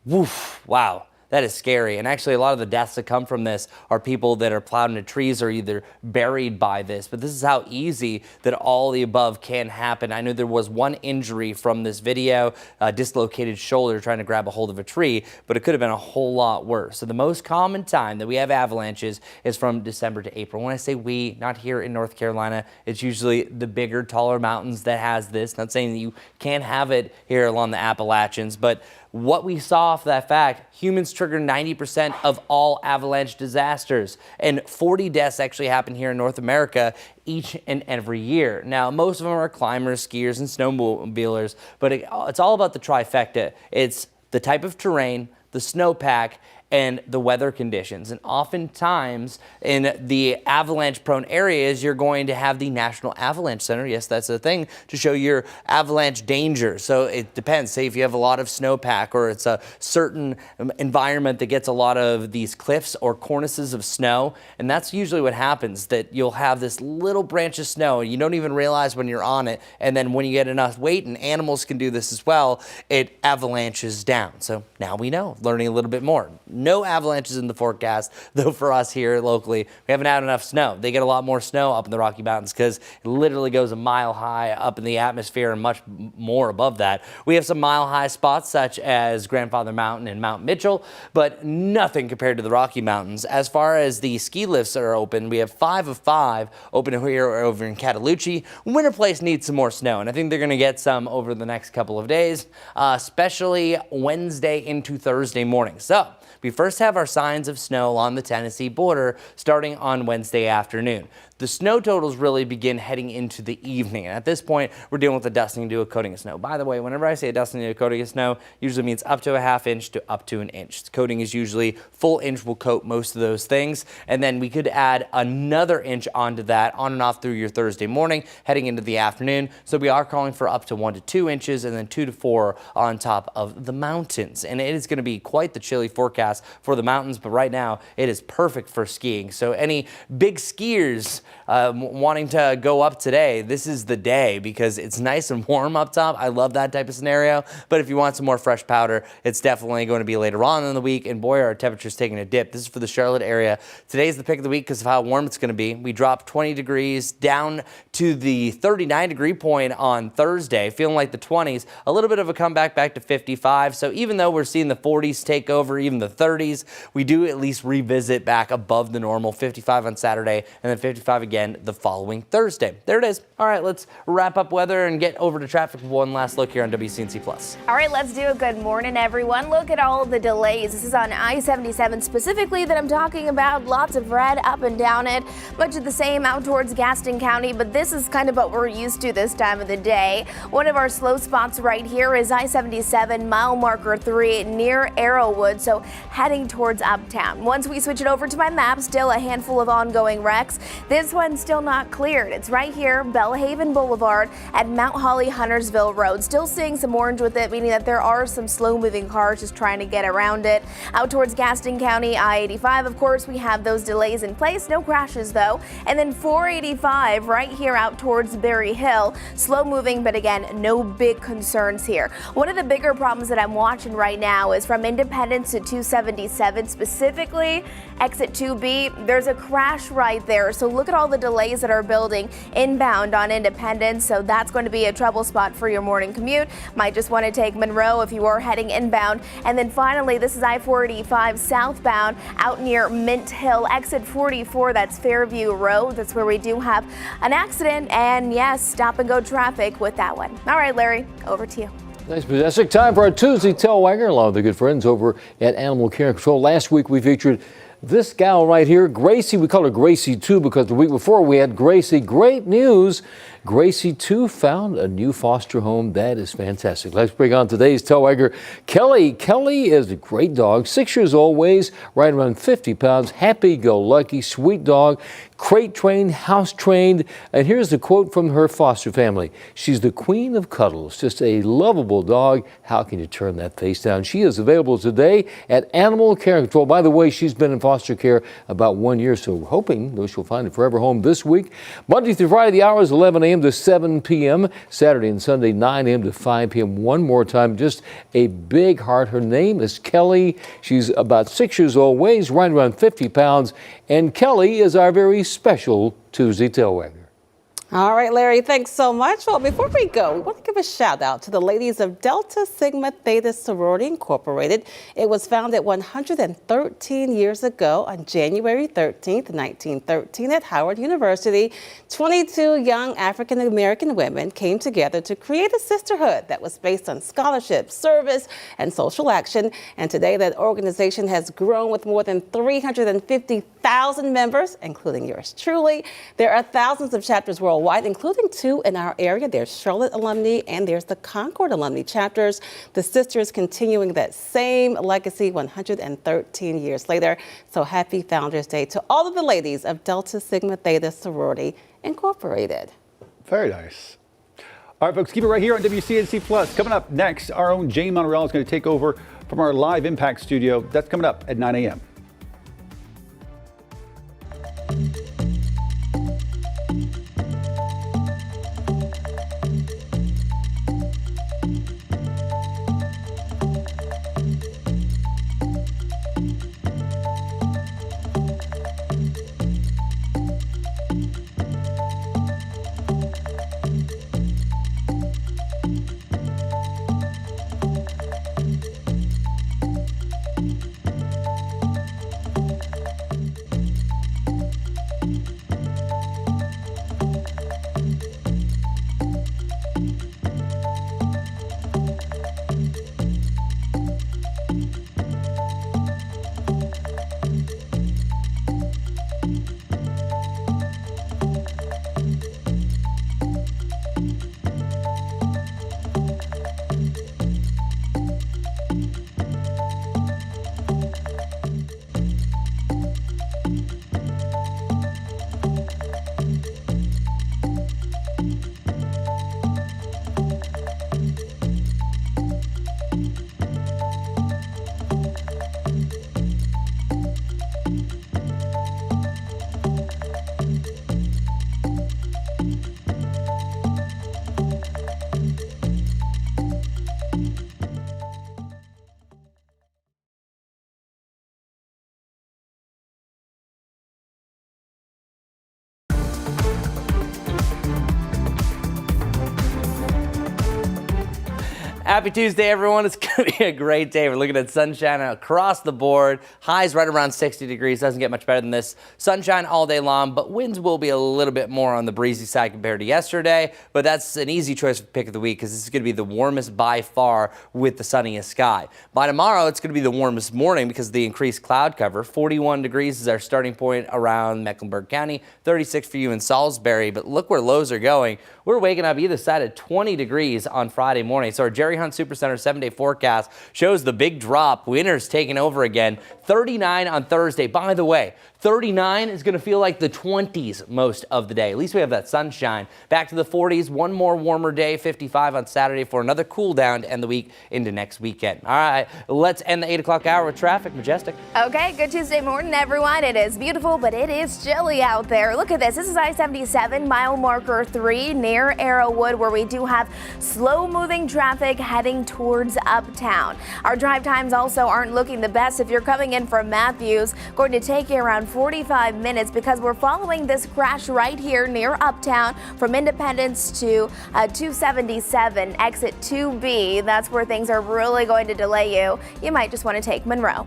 Woof, wow. That is scary. And actually, a lot of the deaths that come from this are people that are plowed into trees or either buried by this. But this is how easy that all the above can happen. I know there was one injury from this video, a dislocated shoulder trying to grab a hold of a tree, but it could have been a whole lot worse. So the most common time that we have avalanches is from December to April. When I say we, not here in North Carolina, it's usually the bigger, taller mountains that has this. Not saying that you can't have it here along the Appalachians, but what we saw off that fact, humans trigger 90% of all avalanche disasters, and 40 deaths actually happen here in North America each and every year. Now, most of them are climbers, skiers, and snowmobilers, but it's all about the trifecta. It's the type of terrain, the snowpack, and the weather conditions. And oftentimes in the avalanche-prone areas, you're going to have the National Avalanche Center. Yes, that's a thing to show your avalanche danger. So it depends. Say if you have a lot of snowpack or it's a certain environment that gets a lot of these cliffs or cornices of snow. And that's usually what happens, that you'll have this little branch of snow and you don't even realize when you're on it. And then when you get enough weight, and animals can do this as well, it avalanches down. So now we know, learning a little bit more. No avalanches in the forecast, though for us here locally, we haven't had enough snow. They get a lot more snow up in the Rocky Mountains because it literally goes a mile high up in the atmosphere and much more above that. We have some mile high spots such as Grandfather Mountain and Mount Mitchell, but nothing compared to the Rocky Mountains. As far as the ski lifts that are open, we have 5 of 5 open here over in Cataloochee. Winter Place needs some more snow, and I think they're going to get some over the next couple of days, especially Wednesday into Thursday morning. So we first have our signs of snow along the Tennessee border starting on Wednesday afternoon. The snow totals really begin heading into the evening. And at this point, we're dealing with a dusting to a coating of snow. By the way, whenever I say a dusting to a coating of snow, usually means up to a ½ inch to up to an inch. The coating is usually full inch will coat most of those things. And then we could add another inch onto that on and off through your Thursday morning, heading into the afternoon. So we are calling for up to 1 to 2 inches and then 2 to 4 on top of the mountains. And it is going to be quite the chilly forecast for the mountains, but right now it is perfect for skiing. So any big skiers wanting to go up today, this is the day because it's nice and warm up top. I love that type of scenario. But if you want some more fresh powder, it's definitely going to be later on in the week. And boy, our temperatures taking a dip. This is for the Charlotte area. Today's the pick of the week because of how warm it's going to be. We dropped 20 degrees down to the 39-degree point on Thursday, feeling like the 20s. A little bit of a comeback back to 55. So even though we're seeing the 40s take over, even the 30s, we do at least revisit back above the normal. 55 on Saturday and then 55 again the following Thursday. There it is. All right, let's wrap up weather and get over to traffic for one last look here on WCNC Plus. All right, let's do a good morning, everyone. Look at all the delays. This is on I-77 specifically that I'm talking about. Lots of red up and down it. Much of the same out towards Gaston County, but this is kind of what we're used to this time of the day. One of our slow spots right here is I-77 mile marker 3 near Arrowwood, so heading towards Uptown. Once we switch it over to my map, still a handful of ongoing wrecks. This one's still not cleared. It's right here, Belhaven Boulevard at Mount Holly Huntersville Road. Still seeing some orange with it, meaning that there are some slow moving cars just trying to get around it. Out towards Gaston County, I-85, of course, we have those delays in place. No crashes though. And then 485 right here out towards Berry Hill. Slow moving, but again, no big concerns here. One of the bigger problems that I'm watching right now is from Independence to 277, specifically exit 2B. There's a crash right there. So look at all the delays that are building inbound on Independence. So that's going to be a trouble spot for your morning commute. Might just want to take Monroe if you are heading inbound. And then finally, this is I-485 southbound out near Mint Hill, exit 44. That's Fairview Road. That's where we do have an accident. And yes, stop and go traffic with that one. All right, Larry, over to you. Thanks, Majestic. Time for our Tuesday Tailwaggers, along with the good friends over at Animal Care and Control. Last week we featured this gal right here, Gracie. We call her Gracie too because the week before we had Gracie. Great news. Gracie, too, found a new foster home. That is fantastic. Let's bring on today's tail wagger, Kelly. Kelly is a great dog, 6 years old, weighs right around 50 pounds, happy-go-lucky, sweet dog, crate trained, house trained. And here's the quote from her foster family. She's the queen of cuddles, just a lovable dog. How can you turn that face down? She is available today at Animal Care Control. By the way, she's been in foster care about 1 year, so we're hoping that she'll find a forever home this week. Monday through Friday, the hours 11 a.m. to 7 p.m. Saturday and Sunday, 9 a.m. to 5 p.m. One more time, just a big heart. Her name is Kelly. She's about 6 years old, weighs right around 50 pounds. And Kelly is our very special Tuesday tail wagger. All right, Larry, thanks so much. Well, before we go, we want to give a shout out to the ladies of Delta Sigma Theta Sorority Incorporated. It was founded 113 years ago on January 13th, 1913 at Howard University. 22 young African American women came together to create a sisterhood that was based on scholarship, service, and social action. And today that organization has grown with more than 350,000 members, including yours truly. There are thousands of chapters worldwide, including 2 in our area. There's Charlotte alumni and there's the Concord alumni chapters. The sisters continuing that same legacy 113 years later. So happy Founders Day to all of the ladies of Delta Sigma Theta Sorority Incorporated. Very nice. All right, folks, keep it right here on WCNC Plus. Coming up next, our own Jane Monreal is going to take over from our live Impact studio. That's coming up at 9 a.m. Happy Tuesday, everyone. It's going to be a great day. We're looking at sunshine across the board. Highs right around 60 degrees. Doesn't get much better than this. Sunshine all day long, but winds will be a little bit more on the breezy side compared to yesterday. But that's an easy choice for pick of the week because this is going to be the warmest by far with the sunniest sky. By tomorrow, it's going to be the warmest morning because of the increased cloud cover. 41 degrees is our starting point around Mecklenburg County. 36 for you in Salisbury. But look where lows are going. We're waking up either side at 20 degrees on Friday morning. So our Jerry Hunt Supercenter 7-day forecast shows the big drop. Winter's taking over again. 39 on Thursday. By the way, 39 is going to feel like the 20s most of the day. At least we have that sunshine. Back to the 40s. One more warmer day. 55 on Saturday for another cool down to end the week into next weekend. All right, let's end the 8 o'clock hour with traffic. Majestic. Okay, good Tuesday morning, everyone. It is beautiful, but it is chilly out there. Look at this. This is I-77 mile marker 3 near Arrowwood, where we do have slow-moving traffic heading towards Uptown. Our drive times also aren't looking the best. If you're coming in from Matthews, going to take you around 45 minutes because we're following this crash right here near Uptown from Independence to 277 exit 2B. That's where things are really going to delay you. You might just want to take Monroe.